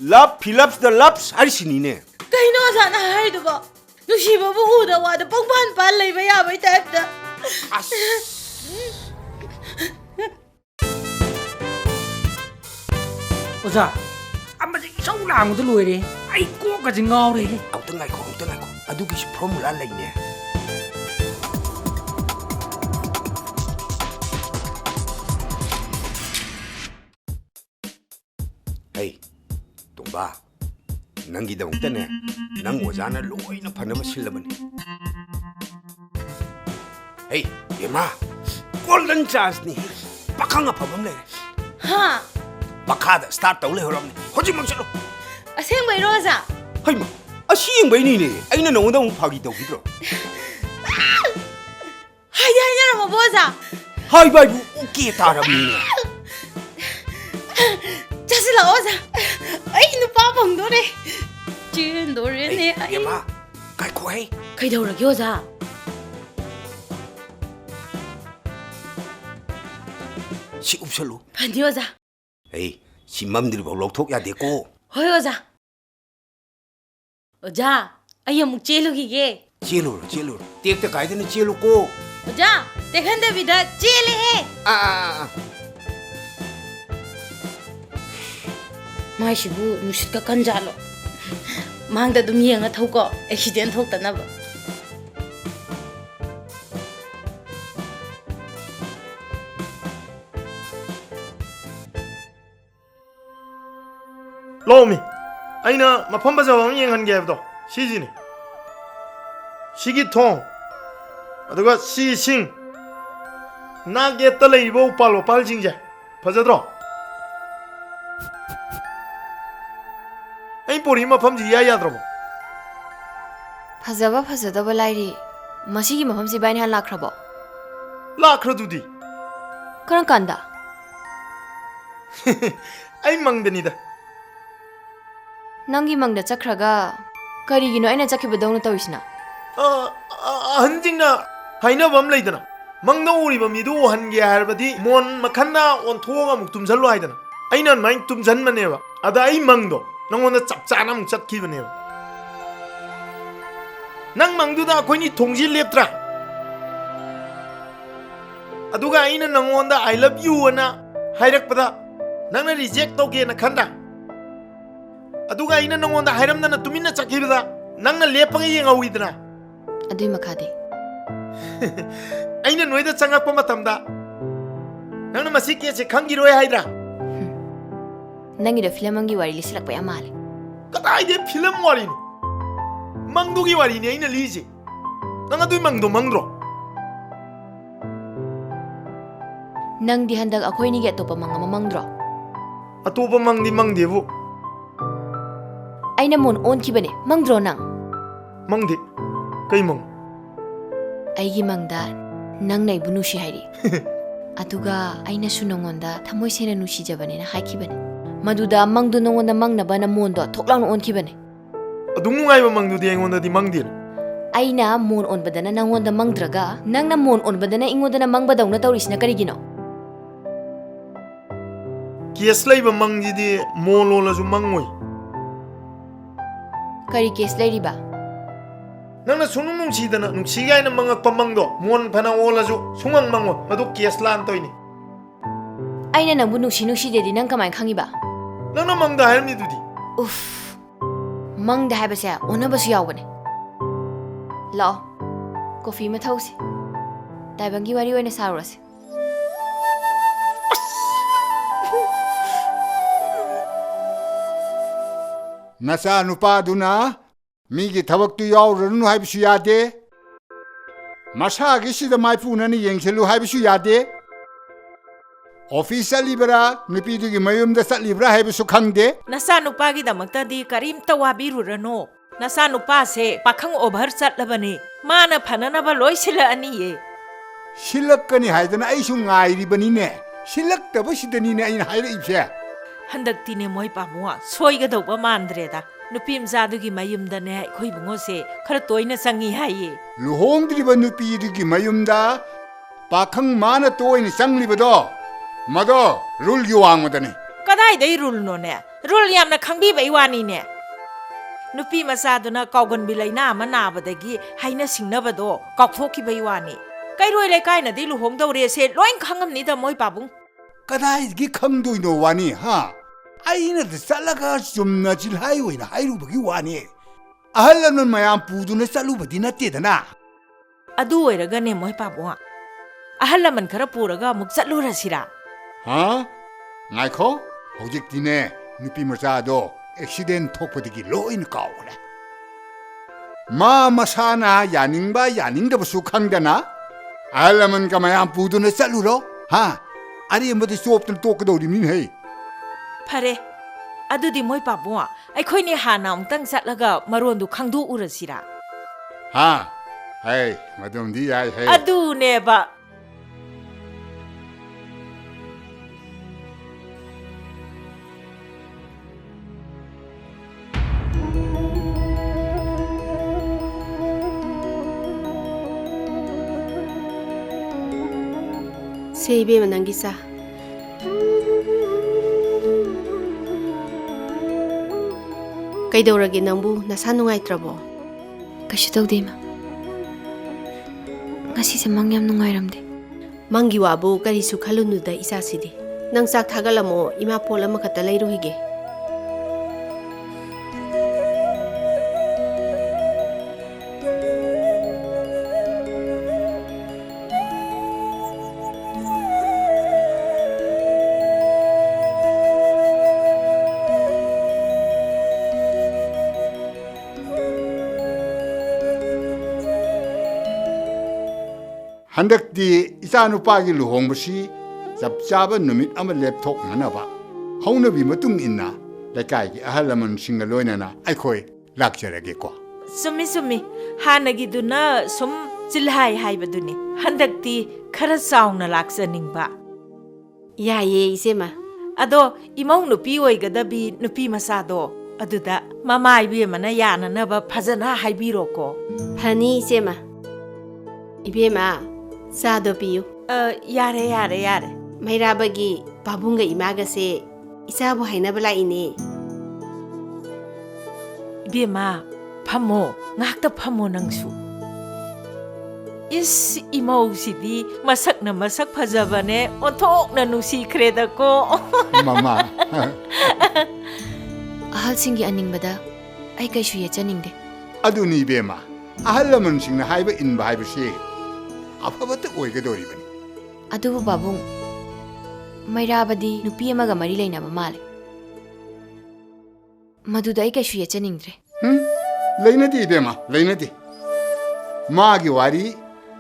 love Philips the loves 하리시니네 가이노사나 하이두바 누시바부 우다 와다 뻥판 빨레이바 야바이 타입다 오자 아마지 이성 랑도 로이래 아이 꼬까지 ngau래 앙뚱 ngaiko 아두기시 포뮬라 레이네 헤이 동바 낭기다웅때네 낭 오자나 로이나 파나마 실라머니 헤이 예마 골든 찬스니 박항아 파범 레 하 박하다 스타트 떠올래 허럼니 호지 멈춰로 아생바이 로자 하이마 시행바이니네 아이나 너무나 파기 더기더라 하이야야라 뭐 보자 하이바이부 웃기에 따라미네 자슬라 오자 아이 누빠 봉도래 준 노래네 아이 예마 가이코 헤이 그이더라 교자 시 읍설로 반디 오자 에이 신맘들이 록톡야 됐고 호이 오자 오자 아이 아묵 젤루기게 젤로 떼때 가야 되는 젤로고 오자 대칸데비다 젤레 마이시부 누싯가 간자로 망다 좀 이행아 타고 액시덴 톡다나 봐 로미 아이나 마펌바자 왕행한 게 해도 시지니 시기통 아두가 시싱 나게 떨레 이보 빨로 빨징제 버저들어 아이 보리 마펌지 야야들어 파자바 파자다바 라이리 마시기 마팜시 바이니 한 라크라보 라크라두디 그런 깐다 아이 망대니다 ꯅꯪꯒꯤ ꯃꯪꯗ ꯆꯠꯈ꯭ꯔꯒ ꯀꯔꯤꯒꯤꯅꯣ ꯑꯩꯅ ꯆꯠꯈꯤꯕꯗꯧꯅ ꯇꯧꯔꯤꯁꯤꯅ ꯑꯍꯟꯁꯤꯡꯅ ꯍꯥꯏꯅꯕ ꯑꯃ ꯂꯩꯗꯅ ꯃꯪꯗ ꯎꯔꯤꯕ ꯃꯤꯗꯨ ꯎꯍꯟꯒꯦ ꯍꯥꯏꯔꯕꯗꯤ ꯃꯣꯟ ꯃꯈꯟꯅ ꯑꯣꯟꯊꯣꯛꯑꯒ ꯑꯃꯨꯛ ꯇꯨꯝꯁꯜꯂꯣ ꯍꯥꯏꯗꯅ ꯑꯩꯅ ꯑꯗꯨꯃꯥꯏꯅ ꯇꯨꯝꯁꯟꯕꯅꯦꯕ ꯑꯗ ꯑꯩ ꯃꯪꯗꯣ ꯅꯪꯉꯣꯟꯗ ꯆꯞ ꯆꯥꯅ ꯑꯃꯨꯛ ꯆꯠꯈꯤꯕꯅꯦꯕ ꯅꯪ ꯃꯪꯗꯨꯗ ꯑꯩꯈꯣꯏꯅꯤ ꯊꯣꯡꯁꯤ ꯂꯦꯞꯇ꯭ꯔꯥ ꯑꯗꯨꯒ ꯑꯩꯅ ꯅꯪꯉꯣꯟꯗ ꯑꯥꯏ ꯂꯚ ꯌꯨ ꯑꯅ ꯍꯥꯏꯔꯛꯄꯗ ꯅꯪꯅ ꯔꯤꯖꯦꯛ ꯇꯧꯒꯦꯅ ꯈꯟꯗ꯭ꯔꯥ ꯑꯗꯨꯒ ꯑꯩꯅ ꯅꯪꯉꯣꯟꯗ ꯍꯥꯏꯔꯝꯗꯅ ꯇꯨꯃꯤꯟꯅ ꯆꯠꯈꯤꯕꯗ ꯅꯪꯅ ꯂꯦꯞꯄꯒ ꯌꯦꯡꯍꯧꯏꯗꯅ ꯑꯗꯨꯏ ꯃꯈꯥꯗꯤ ꯑꯩꯅ ꯅꯣꯏꯗ ꯆꯪꯉꯛꯄ ꯃꯇꯝꯗ ꯅꯪꯅ ꯃꯁꯤ ꯀꯦꯁꯁꯦ ꯈꯪꯈꯤꯔꯣꯏ ꯍꯥꯏꯗ꯭ꯔꯥ ꯅꯪꯒꯤꯗꯣ ꯐꯤꯂꯝ ꯑꯃꯒꯤ ꯋꯥꯔꯤ ꯂꯤꯁꯤꯜꯂꯛꯄ ꯌꯥꯝ ꯃꯥꯜꯂꯦ ꯀꯗꯥꯏꯗꯩ ꯐꯤꯂꯝ ꯋꯥꯔꯤꯅꯣ ꯃꯪꯗꯨꯒꯤ ꯋꯥꯔꯤꯅꯤ ꯑꯩꯅ ꯂꯤꯔꯤꯁꯦ ꯅꯪ ꯑꯗꯨꯏ ꯃꯪꯗꯣ ꯃꯪꯗ꯭ꯔꯣ ꯅꯪꯗꯤ ꯍꯟꯗꯛ ꯑꯩꯈꯣꯏꯅꯤꯒꯤ ꯑꯇꯣꯞꯄ ꯃꯪ ꯑꯃ ꯃꯪꯗ꯭ꯔꯣ ꯑꯇꯣꯞꯄ ꯃꯪꯗꯤ ꯃꯪꯗꯦꯕꯨ ꯑꯩꯅ ꯃꯣꯟ ꯑꯣꯟꯈꯤꯕꯅꯦ ꯃꯪꯗ꯭ꯔꯣ ꯅꯪ ꯃꯪꯗꯦ ꯀꯩ ꯃꯪ ꯑꯩꯒꯤ ꯃꯪꯗ ꯅꯪꯅ ꯑꯩꯕꯨ ꯅꯨꯡꯁꯤ ꯍꯥꯏꯔꯤ ꯑꯗꯨꯒ ꯑꯩꯅꯁꯨ ꯅꯉꯣꯟꯗ ꯊꯃꯣꯏ ꯁꯦꯡꯅ ꯅꯨꯡꯁꯤꯖꯕꯅꯦꯅ ꯍꯥꯏꯈꯤꯕꯅꯦ ꯃꯗꯨꯗ ꯃꯪꯗꯨ ꯅꯉꯣꯟꯗ ꯃꯪꯅꯕꯅ ꯃꯣꯟꯗꯣ ꯊꯣꯛ ꯂꯥꯎꯅ ꯑꯣꯟꯈꯤꯕꯅꯦ ꯑꯗꯨꯝ ꯅꯨꯡꯉꯥꯏꯕ ꯃꯪꯗꯨꯗꯤ ꯑꯩꯉꯣꯟꯗꯗꯤ ꯃꯪꯗꯦ ꯑꯩꯅ ꯃꯣꯟ ꯑꯣꯟꯕꯗꯅ ꯅꯪꯉꯣꯟꯗ ꯃꯪꯗ꯭ꯔꯒ ꯅꯪꯅ ꯃꯣꯟ ꯑꯣꯟꯕꯗꯅ ꯑꯩꯉꯣꯟꯗꯅ ꯃꯪꯕꯗꯧꯅ ꯇꯧꯔꯤꯁꯤꯅ ꯀꯔꯤꯒꯤꯅꯣ ꯀꯦꯁ ꯂꯩꯕ ꯃꯪꯁꯤꯗꯤ ꯃꯣꯟ ꯂꯣꯜꯂꯁꯨ ꯃꯪꯉꯣꯏ ꯀꯔꯤ ꯀꯦꯁ ꯂꯩꯔꯤꯕ ꯅꯪꯅ ꯁꯨꯡꯅꯨꯡ ꯅꯨꯡꯁꯤꯗꯅ ꯅꯨꯡꯁꯤꯒꯥꯏꯅ ꯃꯪꯉꯛꯄ ꯃꯪꯗꯣ ꯃꯣꯟ ꯐꯅ ꯑꯣꯜꯂꯁꯨ ꯁꯨꯡꯃꯪ ꯃꯪꯉꯣꯏ ꯃꯗꯨ ꯀꯦꯁ ꯂꯥꯟ ꯇꯧꯏꯅꯤ ꯑꯩꯅ ꯅꯪꯕꯨ ꯅꯨꯡꯁꯤꯗꯦꯗꯤ ꯅꯪ ꯀꯃꯥꯏꯅ ꯈꯪꯉꯤꯕ ꯅꯪꯅ ꯃꯪꯗ ꯍꯥꯏꯔꯝꯃꯤꯗꯨꯗꯤ ꯎꯐ ꯃꯪꯗ ꯍꯥꯏꯕꯁꯦ ꯑꯣꯟꯅꯕꯁꯨ ꯌꯥꯎꯕꯅꯦ ꯂꯥꯛꯑꯣ ꯀꯣꯐꯤ ꯑꯃ ꯊꯧꯁꯤ ꯇꯥꯏꯕꯪꯒꯤ ꯋꯥꯔꯤ ꯑꯣꯏꯅ ꯁꯥꯔꯨꯔꯁꯤ ꯅꯆꯥ ꯅꯨꯄꯥꯗꯨꯅ ꯃꯤꯒꯤ ꯊꯕꯛꯇꯨ ꯌꯥꯎꯔꯨꯔꯅꯨ ꯍꯥꯏꯕꯁꯨ ꯌꯥꯗꯦ ꯃꯁꯥꯒꯤꯁꯤꯗ ꯃꯥꯏꯄꯨꯅꯅ ꯌꯦꯡꯁꯤꯜꯂꯨ ꯍꯥꯏꯕꯁꯨ ꯌꯥꯗꯦ ꯑꯣꯐꯤꯁ ꯆꯠꯂꯤꯕ꯭ꯔꯥ ꯅꯨꯄꯤꯗꯨꯒꯤ ꯃꯌꯨꯝꯗ ꯆꯠꯂꯤꯕ꯭ꯔꯥ ꯍꯥꯏꯕꯁꯨ ꯈꯪꯗꯦ ꯅꯆꯥꯅꯨꯄꯥꯒꯤꯗꯃꯛꯇꯗꯤ ꯀꯔꯤꯝꯇ ꯋꯥꯕꯤꯔꯨꯔꯅꯣ ꯅꯆꯥꯅꯨꯄꯥꯁꯦ ꯄꯥꯈꯪ ꯑꯣꯚꯔ ꯆꯠꯂꯕꯅꯤ ꯃꯥꯅ ꯐꯅꯅꯕ ꯂꯣꯏ ꯁꯤꯜꯂꯛꯑꯅꯤꯌꯦ ꯁꯤꯜꯂꯛꯀꯅꯤ ꯍꯥꯏꯗꯅ ꯑꯩꯁꯨ ꯉꯥꯏꯔꯤꯕꯅꯤꯅꯦ ꯁꯤꯜꯂꯛꯇꯕꯁꯤꯗꯅꯤꯅꯦ ꯑꯩꯅ ꯍꯥꯏꯔꯛꯏꯕꯁꯦ ꯍꯟꯗꯛꯇꯤꯅꯦ ꯃꯣꯏ ꯄꯥꯕꯨꯡ ꯁꯣꯏꯒꯗꯧꯕ ꯃꯥꯟꯗ꯭ꯔꯦꯗ ꯅꯨꯄꯤ ꯃꯆꯥꯗꯨꯒꯤ ꯃꯌꯨꯝꯗꯅꯦ ꯑꯩꯈꯣꯏ ꯏꯕꯨꯡꯉꯣꯁꯦ ꯈꯔ ꯇꯣꯏꯅ ꯆꯪꯉꯤ ꯍꯥꯏꯌꯦ ꯂꯨꯍꯣꯡꯗ꯭ꯔꯤꯕ ꯅꯨꯄꯤꯗꯨꯒꯤ ꯃꯌꯨꯝꯗ ꯄꯥꯈꯪ ꯃꯥꯅ ꯇꯣꯏꯅ ꯆꯪꯂꯤꯕꯗꯣ ꯃꯗꯣ ꯔꯨꯜꯒꯤ ꯋꯥꯡꯃꯗꯅꯤ ꯀꯗꯥꯏꯗꯩ ꯔꯨꯜꯅꯣꯅꯦ ꯔꯨꯜ ꯌꯥꯝꯅ ꯈꯪꯕꯤꯕꯩ ꯋꯥꯅꯤꯅꯦ ꯅꯨꯄꯤ ꯃꯆꯥꯗꯨꯅ ꯀꯥꯎꯒꯟꯕꯤ ꯂꯩꯅꯥ ꯑꯃ ꯅꯥꯕꯗꯒꯤ ꯍꯩꯅ ꯁꯤꯡꯅꯕꯗꯣ ꯀꯥꯎꯊꯣꯛꯈꯤꯕꯩ ꯋꯥꯅꯤ ꯀꯩꯔꯣꯏ ꯂꯩꯀꯥꯏꯅꯗꯤ ꯂꯨꯍꯣꯡꯗꯧꯔꯦꯁꯦ ꯂꯣꯏ ꯈꯪꯉꯝꯅꯤꯗ ꯃꯣꯏ ꯄꯥꯕꯨꯡ ꯀꯗꯥꯏꯗꯒꯤ ꯈꯪꯗꯣꯏꯅꯣ ꯋꯥꯅꯤ ꯍꯥ ꯑꯩꯅꯗ ꯆꯠꯂꯒ ꯆꯨꯝꯅ ꯆꯤꯜꯍꯥꯏ ꯑꯣꯏꯅ ꯍꯥꯏꯔꯨꯕꯒꯤ ꯋꯥꯅꯤ ꯑꯍꯜ ꯂꯃꯟ ꯃꯌꯥꯝ ꯄꯨꯗꯨꯅ ꯆꯠꯂꯨꯕꯗꯤ ꯅꯠꯇꯦꯗꯅ ꯑꯗꯨ ꯑꯣꯏꯔꯒꯅꯦ ꯃꯣꯏ ꯄꯥꯕꯨꯡ ꯑꯍꯜ ꯂꯃꯟ ꯈꯔ ꯄꯨꯔꯒ ꯑꯃꯨꯛ ꯆꯠꯂꯨꯔꯁꯤꯔꯥ ꯍꯥ ꯉꯥꯏꯈꯣ ꯍꯧꯖꯤꯛꯇꯤꯅꯦ ꯅꯨꯄꯤ ꯃꯆꯥꯗꯣ ꯑꯦꯛꯁꯤꯗꯦꯟ ꯊꯣꯛꯄꯗꯒꯤ ꯂꯣꯏꯅ ꯀꯥꯎꯈ꯭ꯔꯦ ꯃꯥ ꯃꯁꯥꯅ ꯌꯥꯅꯤꯡꯕ ꯌꯥꯅꯤꯡꯗꯕꯁꯨ ꯈꯪꯗꯅ ꯑꯍꯜ ꯂꯃꯟꯒ ꯃꯌꯥꯝ ꯄꯨꯗꯨꯅ ꯆꯠꯂꯨꯔꯣ ꯍꯥ ꯑꯔꯦꯝꯕꯗꯤ ꯆꯣꯞꯇꯅ ꯇꯣꯛꯀꯗꯧꯔꯤꯕꯅꯤꯅꯦ ꯍꯩ ꯐꯔꯦ ꯑꯗꯨꯗꯤ ꯃꯣꯏ ꯄꯥꯕꯨꯡ ꯑꯩꯈꯣꯏꯅꯦ ꯍꯥꯟꯅ ꯑꯃꯨꯛꯇꯪ ꯆꯠꯂꯒ ꯃꯔꯣꯟꯗꯨ ꯈꯪꯗꯣꯛꯎꯔꯁꯤꯔꯥ ꯍꯥ ꯍꯩ ꯃꯗꯨꯝꯗꯤ ꯌꯥꯏ ꯍꯩ ꯑꯗꯨꯅꯦꯕ ꯁꯦ ꯏꯕꯦꯝꯃ ꯅꯪꯒꯤ ꯆꯥ ꯀꯩꯗꯧꯔꯒꯦ ꯅꯪꯕꯨ ꯅꯁꯥ ꯅꯨꯡꯉꯥꯏꯇ꯭ꯔꯕꯣ ꯀꯩꯁꯨ ꯇꯧꯗꯦ ꯏꯃꯥ ꯉꯁꯤꯁꯦ ꯃꯪ ꯌꯥꯝ ꯅꯨꯡꯉꯥꯏꯔꯝꯗꯦ ꯃꯪꯒꯤ ꯋꯥꯕꯨ ꯀꯔꯤꯁꯨ ꯈꯜꯂꯨꯅꯨꯗ ꯏꯆꯥꯁꯤꯗꯤ ꯅꯪ ꯆꯥꯛ ꯊꯥꯒꯠꯂꯝꯃꯣ ꯏꯃꯥ ꯄꯣꯠ ꯑꯃꯈꯛꯇ ꯂꯩꯔꯨꯈꯤꯒꯦ ꯍꯟꯗꯛꯇꯤ ꯏꯆꯥꯅꯨꯄꯥꯒꯤ ꯂꯨꯍꯣꯡꯕꯁꯤ ꯆꯞ ꯆꯥꯕ ꯅꯨꯃꯤꯠ ꯑꯃ ꯂꯦꯞꯊꯣꯛꯅꯅꯕ ꯍꯧꯅꯕꯤ ꯃꯇꯨꯡ ꯏꯟꯅ ꯂꯩꯀꯥꯏꯒꯤ ꯑꯍꯜ ꯂꯃꯟꯁꯤꯡꯒ ꯂꯣꯏꯅꯅ ꯑꯩꯈꯣꯏ ꯂꯥꯛꯆꯔꯒꯦꯀꯣ ꯆꯨꯝꯃꯤ ꯍꯥꯟꯅꯒꯤꯗꯨꯅ ꯁꯨꯝ ꯆꯤꯜꯍꯥꯏ ꯍꯥꯏꯕꯗꯨꯅꯤ ꯍꯟꯗꯛꯇꯤ ꯈꯔ ꯆꯥꯎꯅ ꯂꯥꯛꯆꯅꯤꯡꯕ ꯌꯥꯏꯌꯦ ꯏꯆꯦꯃ ꯑꯗꯣ ꯏꯃꯧ ꯅꯨꯄꯤ ꯑꯣꯏꯒꯗꯕꯤ ꯅꯨꯄꯤ ꯃꯆꯥꯗꯣ ꯑꯗꯨꯗ ꯃꯃꯥ 이베마나 야나나바 파자나 하이비로고. ꯐꯅꯤ ꯏꯆꯦꯃ 이베마 ꯆꯥꯗꯣ ꯄꯤꯌꯨ 야래. ꯃꯩꯔꯥꯕꯒꯤ ꯄꯥꯕꯨꯡꯒ 이마ꯒꯁꯦ 이사부 하이나ꯕ ꯂꯥꯛꯏꯅꯦ 이베마 파모 ngakta 파모 낭수. 이스 이모우시디 마삭나 마삭 파자바네 온톡나 누시크레다고. 마마. ꯑꯍꯜꯁꯤꯡꯒꯤ ꯑꯅꯤꯡꯕꯗ ꯑꯩ ꯀꯩꯁꯨ ꯌꯦꯠꯆꯅꯤꯡꯗꯦ ꯑꯗꯨꯅꯤ ꯏꯕꯦꯝꯃ ꯑꯍꯜ ꯂꯃꯟꯁꯤꯡꯅ ꯍꯥꯏꯕ ꯏꯟꯕ ꯍꯥꯏꯕꯁꯤ ꯑꯐꯕꯇ ꯑꯣꯏꯒꯗꯧꯔꯤꯕꯅꯤ ꯑꯗꯨꯕꯨ ꯄꯥꯕꯨꯡ ꯃꯩꯔꯥꯕꯗꯤ ꯅꯨꯄꯤ ꯑꯃꯒ ꯃꯔꯤ ꯂꯩꯅꯕ ꯃꯥꯜꯂꯦ ꯃꯗꯨꯗ ꯑꯩ ꯀꯩꯁꯨ ꯌꯦꯠꯆꯅꯤꯡꯗ꯭ꯔꯦ ꯂꯩꯅꯗꯦ ꯏꯕꯦꯝꯃ ꯂꯩꯅꯗꯦ ꯃꯥꯒꯤ ꯋꯥꯔꯤ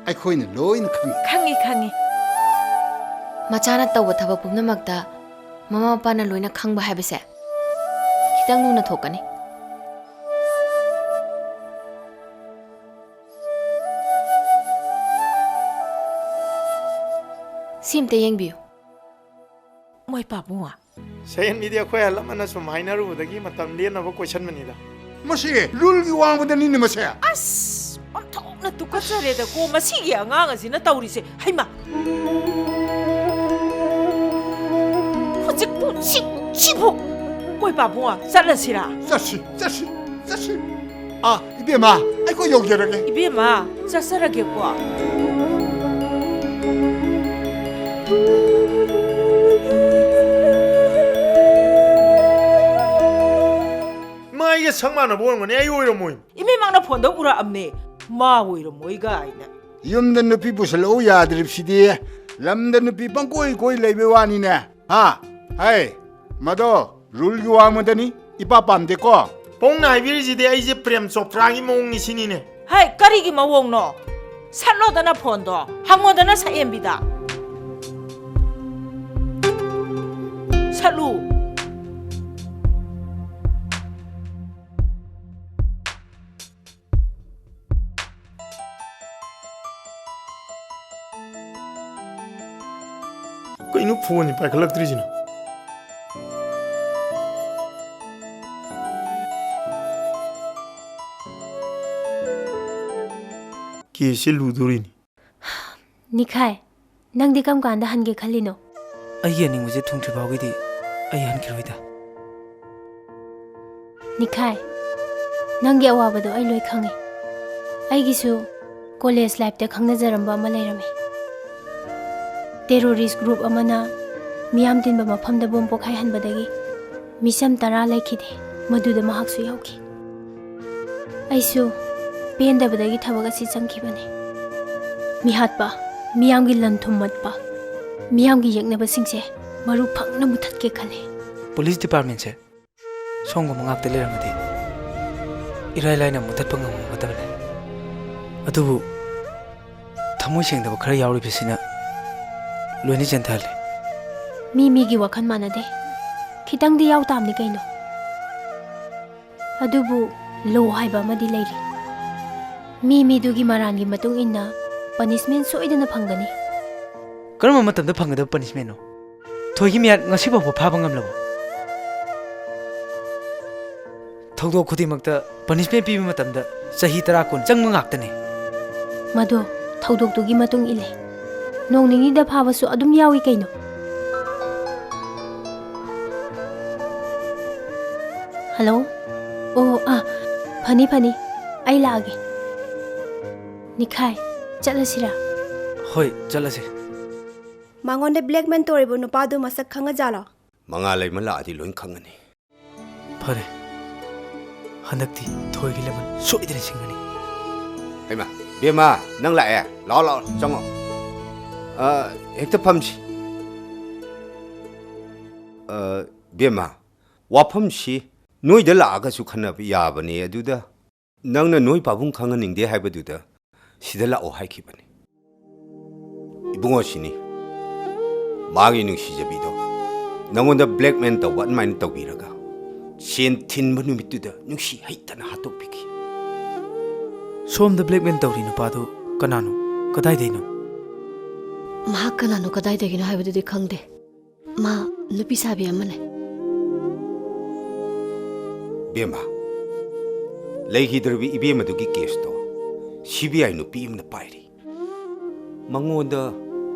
ꯑꯩꯈꯣꯏꯅ ꯂꯣꯏꯅ ꯈꯪꯉꯤ ꯃꯆꯥꯅ ꯇꯧꯕ ꯊꯕꯛ ꯄꯨꯝꯅꯃꯛꯇ ꯃꯃꯥ ꯃꯄꯥꯅ ꯂꯣꯏꯅ ꯈꯪꯕ ꯍꯥꯏꯕꯁꯦ ꯈꯤꯇꯪ ꯅꯨꯡꯅ ꯊꯣꯛꯀꯅꯤ ꯁꯤꯝꯇ ꯌꯦꯡꯕꯤꯌꯨ ꯃꯣꯏ ꯄꯥꯕꯨꯡ ꯁꯌꯦꯟ ꯃꯤꯗꯤ ꯑꯩꯈꯣꯏ ꯑꯍꯜ ꯂꯃꯟꯅ ꯁꯨꯝ ꯍꯥꯏꯅꯔꯨꯕꯗꯒꯤ ꯃꯇꯝ ꯂꯦꯟꯅꯕ ꯀꯣꯏꯁꯟꯕꯅꯤꯗ ꯃꯁꯤ ꯔꯨꯜꯒꯤ ꯋꯥꯡꯃꯗꯅꯤꯅꯦ ꯃꯁꯦ ꯑꯁ ꯑꯣꯟꯊꯣꯛꯅ ꯇꯨꯀꯠꯆꯔꯦꯗꯀꯣ ꯃꯁꯤꯒꯤ ꯑꯉꯥꯡ ꯑꯁꯤꯅ ꯇꯧꯔꯤꯁꯦ ꯍꯩꯃꯥ ꯍꯧꯖꯤꯛꯄꯨ ꯁꯤꯕꯨ ꯃꯣꯏ ꯄꯥꯕꯨꯡ ꯆꯠꯂꯁꯤꯔꯥ ꯆꯠꯁꯤ 이베마 아이고 여기라게 이베마 ꯆꯠꯆꯔꯒꯦꯀꯣ 마이게 상만을 보는 거네 아이 오이러모임 이미망나 폰도 우라암네 마 오이러모이가 아이나 yumda nupi busalo yadripsidi lamda nupi pangkoi lebe wanine ha hai mado rule gi wangmadani ipa pamde ko 뽕나 하이비리지데 아이제 프렘 소프랑이 몽이 신이네 하이 까리기 마옹노 살로다나 폰도 항모다나 사엠비다 살루 그이누 푸원이 빨갈락들이지나 केसे लुदोरिनी निखाय नंदी कम कांदा हनगे खलिनो ꯑꯩꯒꯤ ꯑꯅꯤꯡꯕꯁꯦ ꯊꯨꯡꯗ꯭ꯔꯤ ꯐꯥꯎꯒꯤꯗꯤ ꯑꯩ ꯍꯟꯈꯤꯔꯣꯏꯗ निखाय नंगे अवाबदो आई लोई खंगे आईगिसु कॉलेज लाइफ ते खंगनजरंबा अमा लेरमे टेररिस्ट ग्रुप अमना मियाम तिनबा मफमदा बोम पोखाय हनबदगी मिसम तरा लेखिदे मदुदा महाकसु यावखि आईसु पेंदबदगी थबग असि चंखिबने मिहातपा मियामगी लनथुमतपा मियामगी यeknaba singse maru phangna muthatke khale police ꯗꯤꯄꯥꯔꯠꯃꯦꯟꯁꯦ ꯁꯣꯝꯒꯨꯝꯕ ꯉꯥꯛꯇ ꯂꯩꯔꯝꯃꯗꯤ ꯏꯔꯥꯏ ꯂꯥꯏꯅ ꯃꯨꯊꯠꯄ ꯉꯝꯒꯗꯕꯅꯦ ꯑꯗꯨꯕꯨ ꯊꯃꯣꯏ ꯁꯦꯡꯗꯕ ꯈꯔ ꯌꯥꯎꯔꯤꯕꯁꯤꯅ ꯂꯣꯏꯅ ꯆꯦꯟꯊꯍꯜꯂꯦ ꯃꯤꯒꯤ ꯋꯥꯈꯜ ꯃꯥꯟꯅꯗꯦ ꯈꯤꯇꯪꯗꯤ ꯌꯥꯎ ꯇꯥꯝꯅꯤ ꯀꯩꯅꯣ ꯑꯗꯨꯕꯨ ꯂꯣ ꯍꯥꯏꯕ ꯑꯃꯗꯤ ꯂꯩꯔꯤ ꯃꯤꯗꯨꯒꯤ ꯃꯔꯥꯟꯒꯤ ꯃꯇꯨꯡ ꯏꯟꯅ ꯄꯅꯤꯁꯃꯦꯟ ꯁꯣꯏꯗꯅ ꯐꯪꯒꯅꯤ ꯀꯔꯝꯕ ꯃꯇꯝꯗ ꯐꯪꯒꯗꯕ ꯄꯅꯤꯁꯃꯦꯟꯅꯣ ꯊꯣꯏꯒꯤ ꯃꯤꯌꯥꯠ ꯉꯁꯤ ꯐꯥꯎꯕ ꯐꯥꯕ ꯉꯝꯂꯕꯣ ꯊꯧꯗꯣꯛ ꯈꯨꯗꯤꯡꯃꯛꯇ ꯄꯅꯤꯁꯃꯦꯟ ꯄꯤꯕ ꯃꯇꯝꯗ ꯆꯍꯤ 10-20 ꯆꯪꯕ ꯉꯥꯛꯇꯅꯤ ꯃꯗꯣ ꯊꯧꯗꯣꯛꯇꯨꯒꯤ ꯃꯇꯨꯡ ꯏꯜꯂꯦ ꯅꯣꯡ ꯅꯤꯅꯤꯗ ꯐꯥꯕꯁꯨ ꯑꯗꯨꯝ ꯌꯥꯎꯏ ꯀꯩꯅꯣ ꯍꯜꯂꯣ ꯑꯣ ꯐꯅꯤ ꯑꯩ ꯂꯥꯛꯑꯒꯦ निखाय चलसिरा होय चलसे मांगोंदे ब्लैकमेन तोरिबो नुपादो मसक खंगा जाला मंगा लेमला आदि लोइन खंगनी फरे हनक्ति थोयगी लेमन सोइदरे सिंगनी हेमा बेमा नंग लाए लाओ चंगो हेक्ट फमसी बेमा वाफमसी नोइदा लागासु खनब याबनी अदुदा नंगना नोइ पाबुंग खंगनिंगदे हाइबदुदा सिदा लाओ हाइखिबनी इबुंगोसिनी मागी नुसिजबिदो नंगोंदा ब्लैकमेन तो वन माइन तौबिरगा सेन थिनब नुमितुदा नुसि हैतना हातोपिखि सोमदा ब्लैकमेन तौरी नुपादो कनानो कदाइदैनो मा कनानो कदाइदैगिनो हाइबदुदि खंदे मा नुपि साबि अमने 이베마 레이히드르비 이베마도기 케스도 CBI 누피 임나 파이리 망원다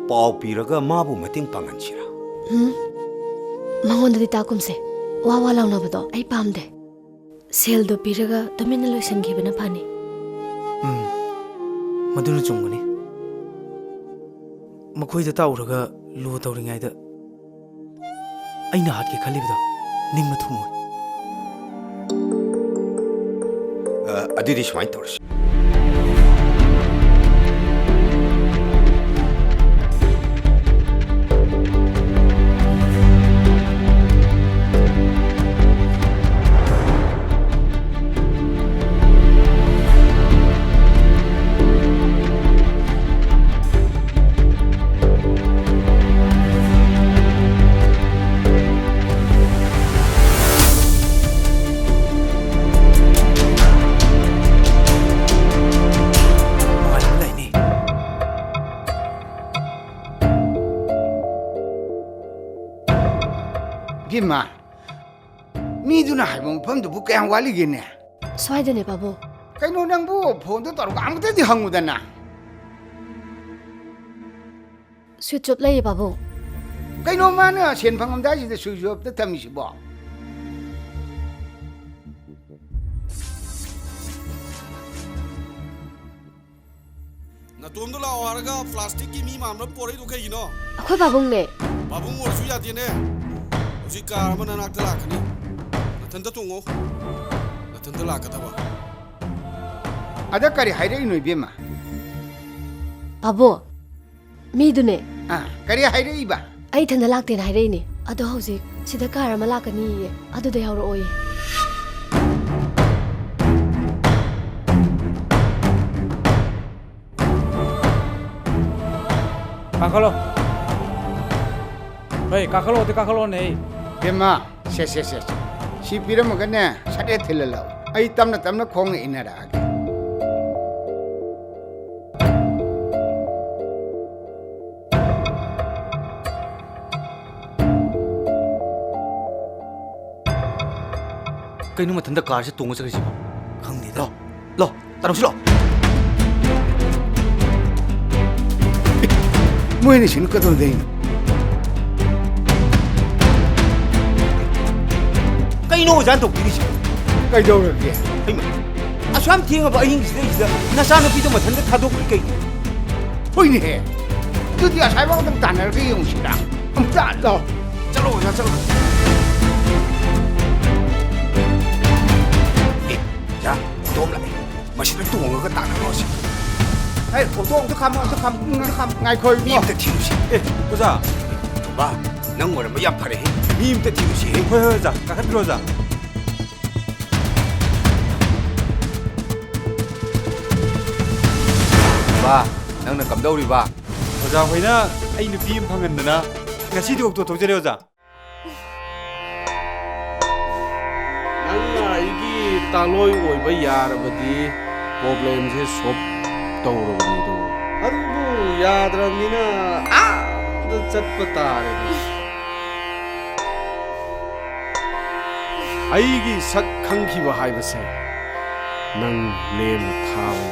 पाव पीरगा माबु मतिंग पांगनसिरा मंगोंददि ताकुमसे वा वा लाउनबदो आई पामदे सेल दो पीरगा तमिन लोसन गिबना फानी मदुनु चुंगनी मखोइदा ताउरगा लो तौरिङाइदा अइना हातके खलिबदो निंगमा थुमो अदिदि सुमाइ तौरस गिमा मीदुना हाइबो मफमदुबु कयां वालिगेने स्वाइदने बाबू कइनो नंबु फोन तो तरुग आमतदि हंगुदना स्विच ऑफ लई बाबू कइनो माना सेन फंगमदाजिदे स्विच ऑफ द थमिसिबो नतोमदो लाओ हारगा प्लास्टिक की मी मामला पोरै दो कइनो अखोय बाबूंगने बाबूंग ओरसु यादेने उसी कार मना नाकता लाखनी नथंदा तुंगो नथंदा लाकतबा अदा करी हाइरे इनो इबेमा बाबू मीदुने करी हाइरे इबा आई थंदा लाक्तेन हाइरेने अदो हौजिक सिदा कार अमा लाकनी अदुदा यावरो ओय काखलो भाई काखलो ते काखलो ने बेमा से सी पिरमगने सटे थिललाव आई तमना खोंग इनरा कहीं मथंद कार से तुंग सके खंगनी लो लो तरफ लो मोइने सिन कदो देइन कइनो जान तो पिरिसि कइदो रगे हैमा असम थिंगबा अहिंग सिदा नसाना पितो मथंद थादोक कइ होइने हे तुदि असाइबा दम तानर के योंसिदा अमता लो चलो ना चलो जा तोम ला मसिन तुंगगा ताना रोसि ए फोटो तो खम ngai khoi mi ta thiusi e oza ba nang mora ma yam phare mi ta thiusi hoi hoi za ka khat ro za ba nang na kam dauri ba oza hoina ai nupi am phangan na ngasi di okto thojere oza nang aigi taloi oi ba yar badi problem se sop tawrobani do adubu yadramnina Chatap तारे आईगी सक खंखिबा हाइबसे नंग लेम थावा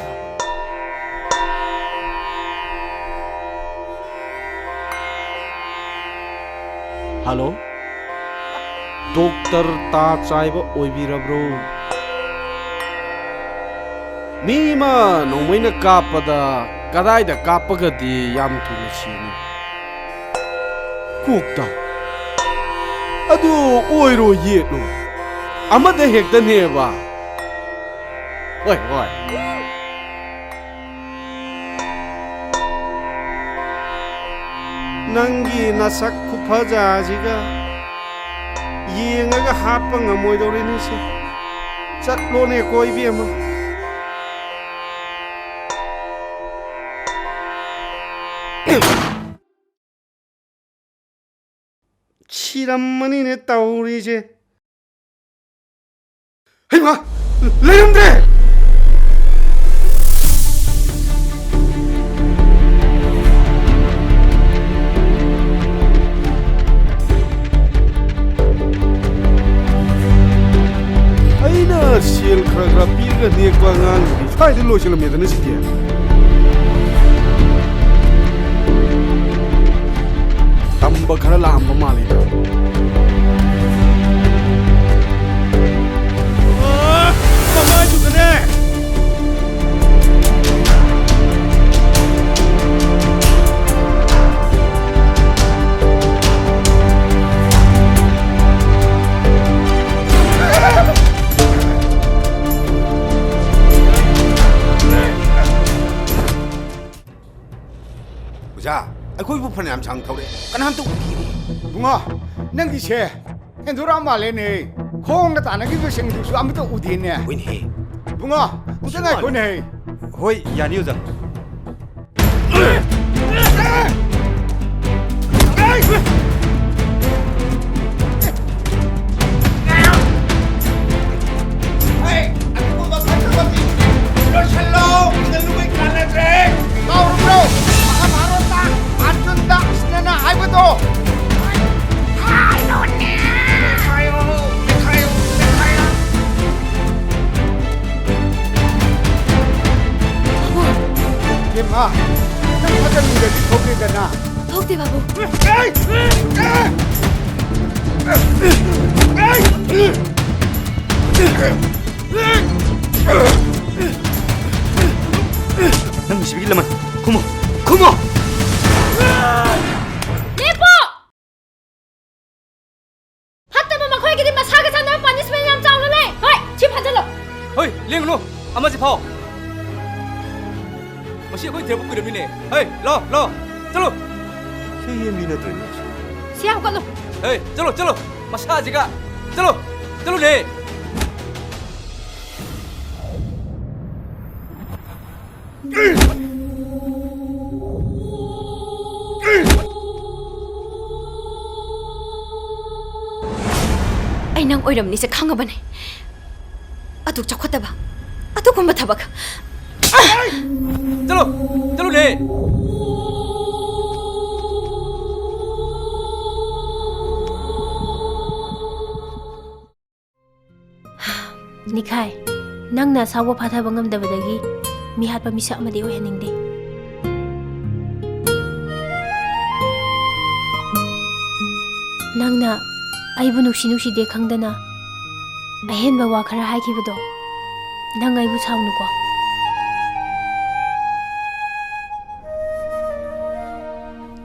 hello doctor ता चाइबा ओइबिरब्रो मीमा नोमैना कापदा कदाइदा कापगदी याम थुना सिनी कुकता अदु ओइरो येनो अमदा हेक्तनेबा ओइ ओइ नंगी नसक खुफजाजिगा येंगागा हापा ngमोइदोरेनिसे चटलोने कोइबेमा 치람만이네 따오리제 헤이마 레임데 ꯁꯦꯜ ꯈꯔ ꯈꯔ ꯄꯤꯔꯒ ꯅꯦꯛꯄ ꯑꯉꯥꯡꯗꯨꯗꯤ ꯁ꯭ꯋꯥꯏꯗ ꯂꯣꯏꯁꯤꯜꯂꯝꯃꯦꯗꯅ ꯁꯤꯗꯤ ꯇꯝꯕ ꯈꯔ ꯂꯥꯛꯑꯝꯕ ꯃꯥꯜꯂꯤꯗ ꯃꯃꯥꯏꯗꯨꯗꯅꯦ 오자, 아이고 부판에 암상 타오래. 까나한테 우기리. 붕어, 넌기세 엔도라 말레네. 콩가 따나기도 생기수 아무도 우디네. 왜니? 붕어, 무슨 말 거네? 호이 야니 오자 마, 난 사장님들 거기잖아. 덕대 바보. 난 21일만 고모 고모 레포! 핫다마 마코에게디 마사가 산나 파니스면 얌 짜오르네. 하이, 집 하절로. 호이 링로 아마지 파오 마시 거기 대복 그림이네 헤이 러 चलो ये मीना तरनी सियाम कलो ए चलो चलो मसाज का चलो चलो ले ꯑꯩ ꯅꯪ ꯑꯣꯏꯔꯝꯅꯤꯁꯦ ꯈꯪꯉꯕꯅꯦ ꯑꯗꯨ ꯆꯥꯎꯈꯠꯇꯕ ꯑꯗꯨꯒꯨꯝꯕ ꯊꯕꯛ चलो चलो ले 니카이, 낭나 사고 파타방 감다바다기 미핫바 미사 아마디 오해닝데. 낭나 아이부 누시 데 강다나 아헨바 와 카라 하이키부도 낭 아이부 사우누고.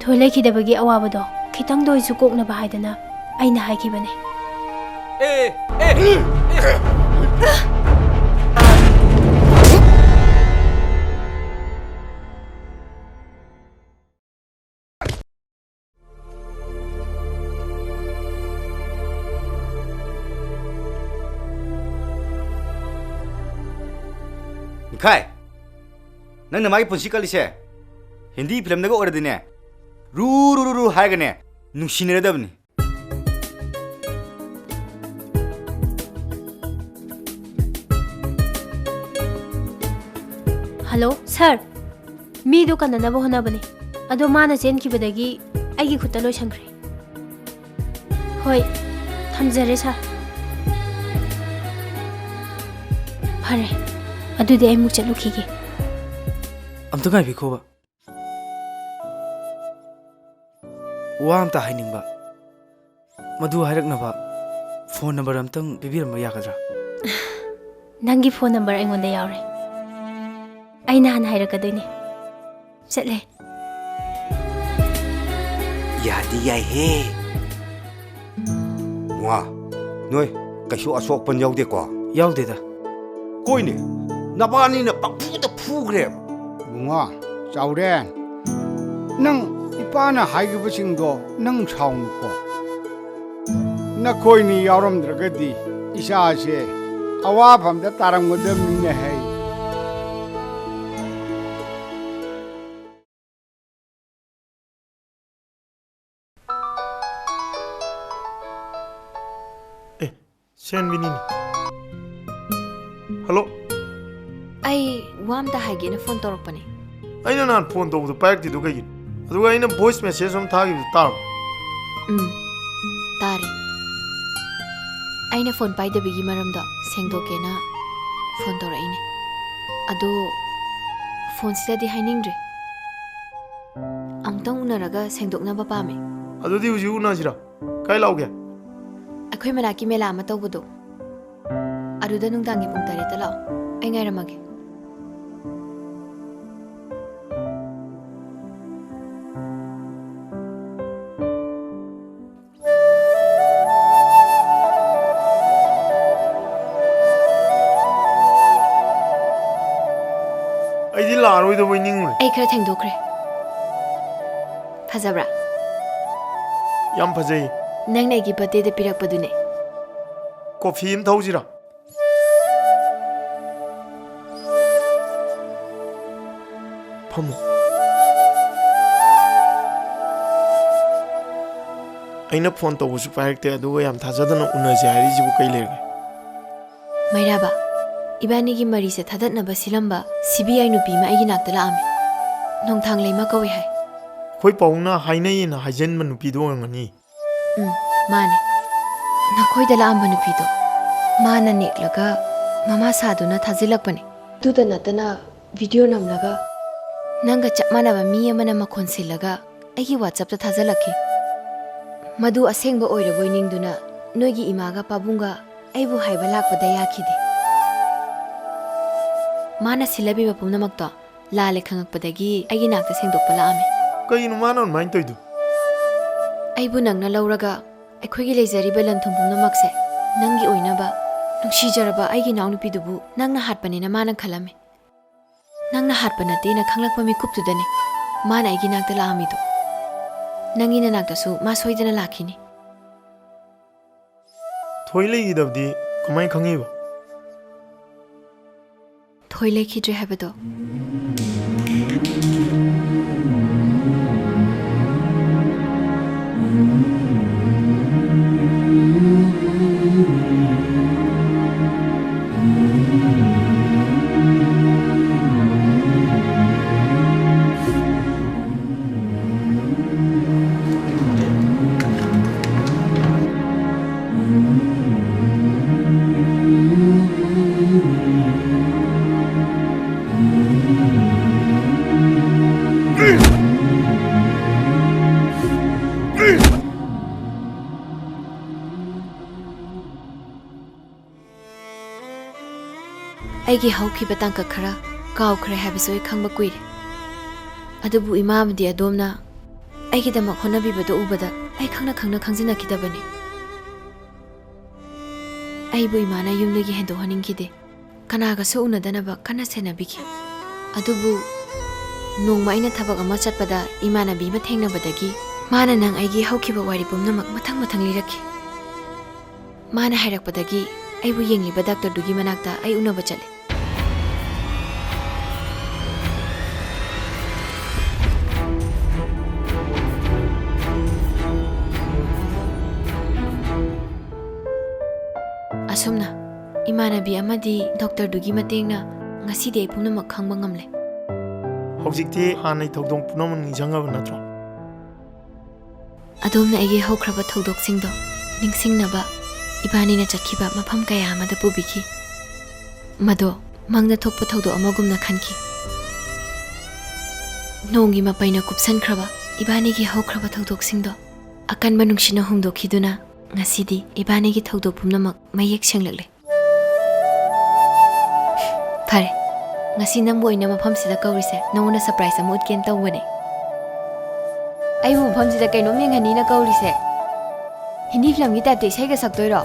토일레키다바기 아와바도 키탕도 이수 꼭나바 하이다나 아이나 하이키바네. 에 निखाय नंग नमागी पुंसी कलिसे हिंदी फिल्म नगो ओरदिने रू हायगने नुसिनेरदबनी हेलो सर मी दो कन्ननब होनाबने अदो माना चेनखिबदगी आइगी खुत्ता लोइसंख्रे होय थमजरे सर फरे अदुदि आइ मुक चलुखिगे अमता गायबिखोबा वा अमता हाइनिंगबा मधु हाइरकनबा फोन नंबर अमतंग पिबिरम यागद्रा नंगी फोन नंबर आइंगोंदा यावरे आइना हान हाइरकदोइने चले यादी याय हे वा नोय कशु असोकपन यावदे को यावदेदा कोइने नबानी न पफुदा फुग्रे 붕어, 짜우렌. 능 이빠나 하이기부싱도 능 사우누고. 나 코이니 여러분들에게디 이사시 아와 밤다 다른 거 때문에 해. ꯁꯦꯟꯕꯤꯅꯤꯅꯤ ꯍꯜꯂꯣ ꯑꯩ ꯋꯥ ꯑꯝꯇ ꯍꯥꯏꯒꯦꯅ ꯐꯣꯟ ꯇꯧꯔꯛꯄꯅꯦ ꯑꯩꯅ ꯅꯍꯥꯟ ꯐꯣꯟ ꯇꯧꯕꯗꯣ ꯄꯥꯏꯔꯛꯇꯤꯗꯣ ꯀꯩꯒꯤꯅꯣ ꯑꯗꯨꯒ ꯑꯩꯅ ꯚꯣꯏꯁ ꯃꯦꯁꯦꯖ ꯑꯃ ꯊꯥꯈꯤꯕꯗꯣ ꯇꯥꯔꯕꯣ ꯇꯥꯔꯦ ꯑꯩꯅ ꯐꯣꯟ ꯄꯥꯏꯗꯕꯒꯤ ꯃꯔꯝꯗꯣ ꯁꯦꯡꯗꯣꯛꯀꯦꯅ ꯐꯣꯟ ꯇꯧꯔꯛꯏꯅꯦ ꯑꯗꯣ ꯐꯣꯟꯁꯤꯗꯗꯤ ꯍꯥꯏꯅꯤꯡꯗ꯭ꯔꯦ ꯑꯃꯨꯛꯇꯪ ꯎꯅꯔꯒ ꯁꯦꯡꯗꯣꯛꯅꯕ ꯄꯥꯝꯃꯦ ꯑꯗꯨꯗꯤ ꯍꯧꯖꯤꯛ ꯎꯅꯁꯤꯔ ꯀꯥꯏ ꯂꯥꯎꯒꯦ ꯑꯩꯈꯣꯏ ꯃꯅꯥꯛꯀꯤ ꯃꯦꯂꯥ ꯑꯃ ꯇꯧꯕꯗꯣ ꯑꯗꯨꯗ ꯅꯨꯡꯗꯥꯡꯒꯤ ꯄꯨꯡ 8ꯗ ꯂꯥꯛꯑꯣ ꯑꯩ ꯉꯥꯏꯔꯝꯃꯒꯦ ꯑꯩꯗꯤ ꯂꯥꯛꯑꯔꯣꯏꯗꯕꯣꯏ ꯅꯤꯡꯉꯨꯔꯦ ꯑꯩ ꯈꯔ ꯊꯦꯡꯗꯣꯛꯈ꯭ꯔꯦ ꯐꯖꯕ꯭ꯔꯥ ꯌꯥꯝ ꯐꯖꯩ ꯅꯪꯅ ꯑꯩꯒꯤ ꯕꯔꯊꯗꯦꯗ ꯄꯤꯔꯛꯄꯗꯨꯅꯦ ꯀꯣꯐꯤ ꯑꯃ ꯊꯧꯁꯤꯔꯥ ꯐꯝꯃꯣ ꯑꯩꯅ ꯐꯣꯟ ꯇꯧꯕꯁꯨ ꯄꯥꯏꯔꯛꯇꯦ ꯑꯗꯨꯒ ꯌꯥꯝ ꯊꯥꯖꯗꯅ ꯎꯅꯁꯦ ꯍꯥꯏꯔꯤꯁꯤꯕꯨ ꯀꯩ ꯂꯩꯔꯒꯦ ꯃꯩꯔꯥꯕ ꯏꯕꯥꯅꯤꯒꯤ ꯃꯔꯤꯁꯦ ꯊꯥꯗꯠꯅꯕ ꯁꯤꯜꯂꯝꯕ CBI ꯅꯨꯄꯤ ꯑꯃ ꯑꯩꯒꯤ ꯅꯥꯛꯇ ꯂꯥꯛꯑꯝꯃꯦ ꯅꯣꯡꯊꯥꯡ ꯂꯩꯃ ꯀꯧꯏ ꯍꯥꯏ ꯑꯩꯈꯣꯏ ꯄꯥꯎꯅ ꯍꯥꯏꯅꯩꯌꯦꯅ ꯍꯥꯏꯖꯟꯕ ꯅꯨꯄꯤꯗꯣ ꯑꯣꯏꯔꯝꯒꯅꯤ ꯃꯥꯅꯦ ꯅꯈꯣꯏꯗ ꯂꯥꯛꯑꯝꯕ ꯅꯨꯄꯤꯗꯣ ꯃꯥꯅ ꯅꯦꯛꯂꯒ ꯃꯃꯥ ꯁꯥꯗꯨꯅ ꯊꯥꯖꯤꯜꯂꯛꯄꯅꯦ ꯑꯗꯨꯗ ꯅꯠꯇꯅ ꯚꯤꯗꯤꯑꯣ ꯅꯝꯂꯒ ꯅꯪꯒ ꯆꯞ ꯃꯥꯟꯅꯕ ꯃꯤ ꯑꯃꯅ ꯃꯈꯣꯟ ꯁꯤꯜꯂꯒ ꯑꯩꯒꯤ WhatsAppꯇ ꯊꯥꯖꯤꯜꯂꯛꯈꯤ ꯃꯗꯨ ꯑꯁꯦꯡꯕ ꯑꯣꯏꯔꯕꯣꯏ ꯅꯤꯡꯗꯨꯅ ꯅꯣꯏꯒꯤ ꯏꯃꯥꯒ ꯄꯥꯕꯨꯡꯒ ꯑꯩꯕꯨ ꯍꯥꯏꯕ ꯂꯥꯛꯄꯗ ꯌꯥꯈꯤꯗꯦ ꯃꯥꯅ ꯁꯤꯜꯂꯕꯤꯕ ꯄꯨꯝꯅꯃꯛꯇꯣ ꯂꯥꯜꯂꯦ ꯈꯪꯉꯛꯄꯗꯒꯤ ꯑꯩꯒꯤ ꯅꯥꯛꯇ ꯁꯦꯡꯗꯣꯛꯄ ꯂꯥꯛꯑꯝꯃꯦ ꯀꯩꯅꯣ ꯃꯥꯅ ꯑꯗꯨꯃꯥꯏꯅ ꯇꯧꯏꯗꯣ ꯑꯩꯕꯨ ꯅꯪꯅ ꯂꯧꯔꯒ ꯑꯩꯈꯣꯏꯒꯤ ꯂꯩꯖꯔꯤꯕ ꯂꯟꯊꯨꯝ ꯄꯨꯝꯅꯃꯛꯁꯦ ꯅꯪꯒꯤ ꯑꯣꯏꯅꯕ ꯅꯨꯡꯁꯤꯖꯔꯕ ꯑꯩꯒꯤ ꯏꯅꯥꯎꯅꯨꯄꯤꯗꯨꯕꯨ ꯅꯪꯅ ꯍꯥꯠꯄꯅꯦꯅ ꯃꯥꯅ ꯈꯜꯂꯝꯃꯦ ꯅꯪꯅ ꯍꯥꯠꯄ ꯅꯠꯇꯦꯅ ꯈꯪꯂꯛꯄ ꯃꯤꯀꯨꯞꯇꯨꯗꯅꯦ ꯃꯥꯅ ꯑꯩꯒꯤ ꯅꯥꯛꯇ ꯂꯥꯛꯑꯝꯃꯤꯗꯣ ꯅꯪꯒꯤ ꯅꯅꯥꯛꯇꯁꯨ ꯃꯥ ꯁꯣꯏꯗꯅ ꯂꯥꯛꯈꯤꯅꯤ ꯊꯣꯏ ꯂꯩꯈꯤꯗꯕꯗꯤ ꯀꯃꯥꯏꯅ ꯈꯪꯉꯤꯕ ꯊꯣꯏ ꯂꯩꯈꯤꯗ꯭ꯔꯦ ꯍꯥꯏꯕꯗꯣ ꯑꯩꯒꯤ ꯍꯧꯈꯤꯕ ꯇꯥꯡꯀꯛ ꯈꯔ ꯀꯥꯎꯈ꯭ꯔꯦ ꯍꯥꯏꯕꯁꯨ ꯑꯩ ꯈꯪꯕ ꯀꯨꯏꯔꯦ ꯑꯗꯨꯕꯨ ꯏꯃꯥ ꯑꯃꯗꯤ ꯑꯗꯣꯝꯅ ꯑꯩꯒꯤꯗꯃꯛ ꯍꯣꯠꯅꯕꯤꯕꯗꯨ ꯎꯕꯗ ꯑꯩ ꯈꯪꯅ ꯈꯪꯖꯤꯟꯅꯈꯤꯗꯕꯅꯤ ꯑꯩꯕꯨ ꯏꯃꯥꯅ ꯌꯨꯝꯗꯒꯤ ꯍꯦꯟꯗꯣꯛꯍꯟꯅꯤꯡꯈꯤꯗꯦ ꯀꯅꯥꯒꯁꯨ ꯎꯅꯗꯅꯕ ꯀꯟꯅ ꯁꯦꯟꯅꯕꯤꯈꯤ ꯑꯗꯨꯕꯨ ꯅꯣꯡꯃ ꯑꯩꯅ ꯊꯕꯛ ꯑꯃ ꯆꯠꯄꯗ ꯏꯃꯥꯟꯅꯕꯤ ꯑꯃ ꯊꯦꯡꯅꯕꯗꯒꯤ ꯃꯥꯅ ꯅꯪ ꯑꯩꯒꯤ ꯍꯧꯈꯤꯕ ꯋꯥꯔꯤ ꯄꯨꯝꯅꯃꯛ ꯃꯊꯪ ꯃꯊꯪ ꯂꯤꯔꯛꯈꯤ ꯃꯥꯅ ꯍꯥꯏꯔꯛꯄꯗꯒꯤ ꯑꯩꯕꯨ ꯌꯦꯡꯂꯤꯕ ꯗꯥꯛꯇꯔꯗꯨꯒꯤ ꯃꯅꯥꯛꯇ ꯑꯩ ꯎꯅꯕ ꯆꯠꯂꯦ ꯑꯁꯨꯝꯅ ꯏꯃꯥꯟꯅꯕꯤ ꯑꯃꯗꯤ ꯗꯣꯛꯇꯔꯗꯨꯒꯤ ꯃꯇꯦꯡꯅ ꯉꯁꯤꯗꯤ ꯑꯩ ꯄꯨꯝꯅꯃꯛ ꯈꯪꯕ ꯉꯝꯂꯦ ꯍꯧꯖꯤꯛꯇꯤ ꯍꯥꯟꯅꯩ ꯊꯧꯗꯣꯛ ꯄꯨꯝꯅꯃꯛ ꯅꯤꯡꯁꯤꯡꯉꯕ ꯅꯠꯇ꯭ꯔꯣ ꯑꯗꯣꯝꯅ ꯑꯩꯒꯤ ꯍꯧꯈ꯭ꯔꯕ ꯊꯧꯗꯣꯛꯁꯤꯡꯗꯣ ꯅꯤꯡꯁꯤꯡꯅꯕ ꯏꯕꯥꯅꯤꯅ ꯆꯠꯈꯤꯕ ꯃꯐꯝ ꯀꯌꯥ ꯑꯃꯗ ꯄꯨꯕꯤꯈꯤ ꯃꯗꯣ ꯃꯪꯗ ꯊꯣꯛꯄ ꯊꯧꯗꯣꯛ ꯑꯃꯒꯨꯝꯅ ꯈꯟꯈꯤ ꯅꯣꯡꯒꯤ ꯃꯄꯩꯅ ꯀꯨꯞꯁꯟꯈ꯭ꯔꯕ ꯏꯕꯥꯅꯤꯒꯤ ꯍꯧꯈ꯭ꯔꯕ ꯊꯧꯗꯣꯛꯁꯤꯡꯗꯣ ꯑꯀꯟꯕ ꯅꯨꯡꯁꯤꯠꯅ ꯍꯣꯡꯗꯣꯛꯈꯤꯗꯨꯅ ꯉꯁꯤꯗꯤ ꯏꯕꯥꯅꯤꯒꯤ ꯊꯧꯗꯣꯛ ꯄꯨꯝꯅꯃꯛ ꯃꯌꯦꯛ ꯁꯦꯡꯂꯛꯂꯦ ꯐꯔꯦ ngasi nangbu oina mafamsida kawrise nangona surprise amu utken tawbane ai bu mafamsida kainom yenghani na kawrise hindi film gi type te isai ga saktoiro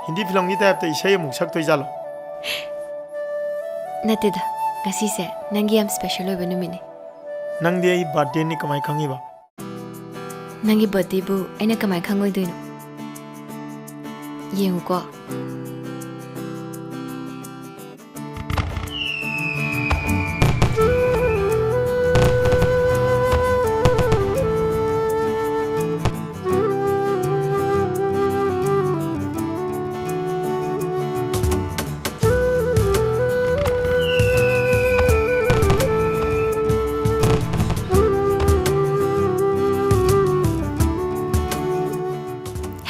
hindi film gi type te isai amuk saktoi jalo nateda ngasi se nangi am special oiba numine nangdi ai birthday ni kamai khangi ba nangi birthday bu aina kamai khangoi doino yengu ko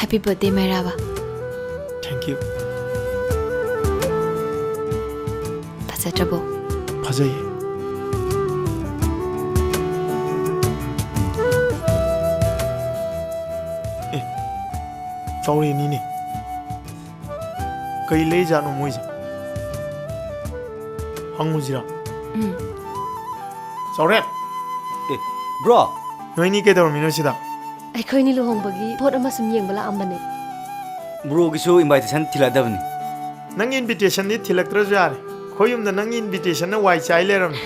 Happy birthday, Mairaba. Thank you. ꯐꯖꯗ꯭ꯔꯕꯣ? ꯐꯖꯩꯌꯦ. ꯆꯥꯎꯔꯦꯅꯤꯅꯦ. ꯀꯩ ꯂꯩꯖꯥꯠꯅꯣ ꯃꯣꯏꯁꯦ? ꯍꯪꯉꯨꯁꯤꯔꯥ? ꯆꯥꯎꯔꯦ. Bro, ꯅꯣꯏꯅꯤ ꯀꯩꯗꯧꯔꯝꯃꯤꯅꯣ ꯁꯤꯗ? ꯑꯩꯈꯣꯏꯅꯤ ꯂꯨꯍꯣꯡꯕꯒꯤ ꯄꯣꯠ ꯑꯃ ꯁꯨꯝ ꯌꯦꯡꯕ ꯂꯥꯛꯑꯝꯕꯅꯦ. ꯕ꯭ꯔꯣꯒꯤꯁꯨ ꯏꯟꯚꯥꯏꯇꯦꯁꯟ ꯊꯤꯜꯂꯛꯑꯗꯕꯅꯤ. ꯅꯪꯒꯤ 인비테이션ꯗꯤ ꯊꯤꯜꯂꯛꯇ꯭ꯔꯁꯨ ꯌꯥꯔꯦ. ꯑꯩꯈꯣꯏ ꯌꯨꯝꯗ ꯅꯪꯒꯤ 인비테이션ꯅ ꯋꯥꯏ ꯆꯥꯏ ꯂꯩꯔꯝꯃꯦ.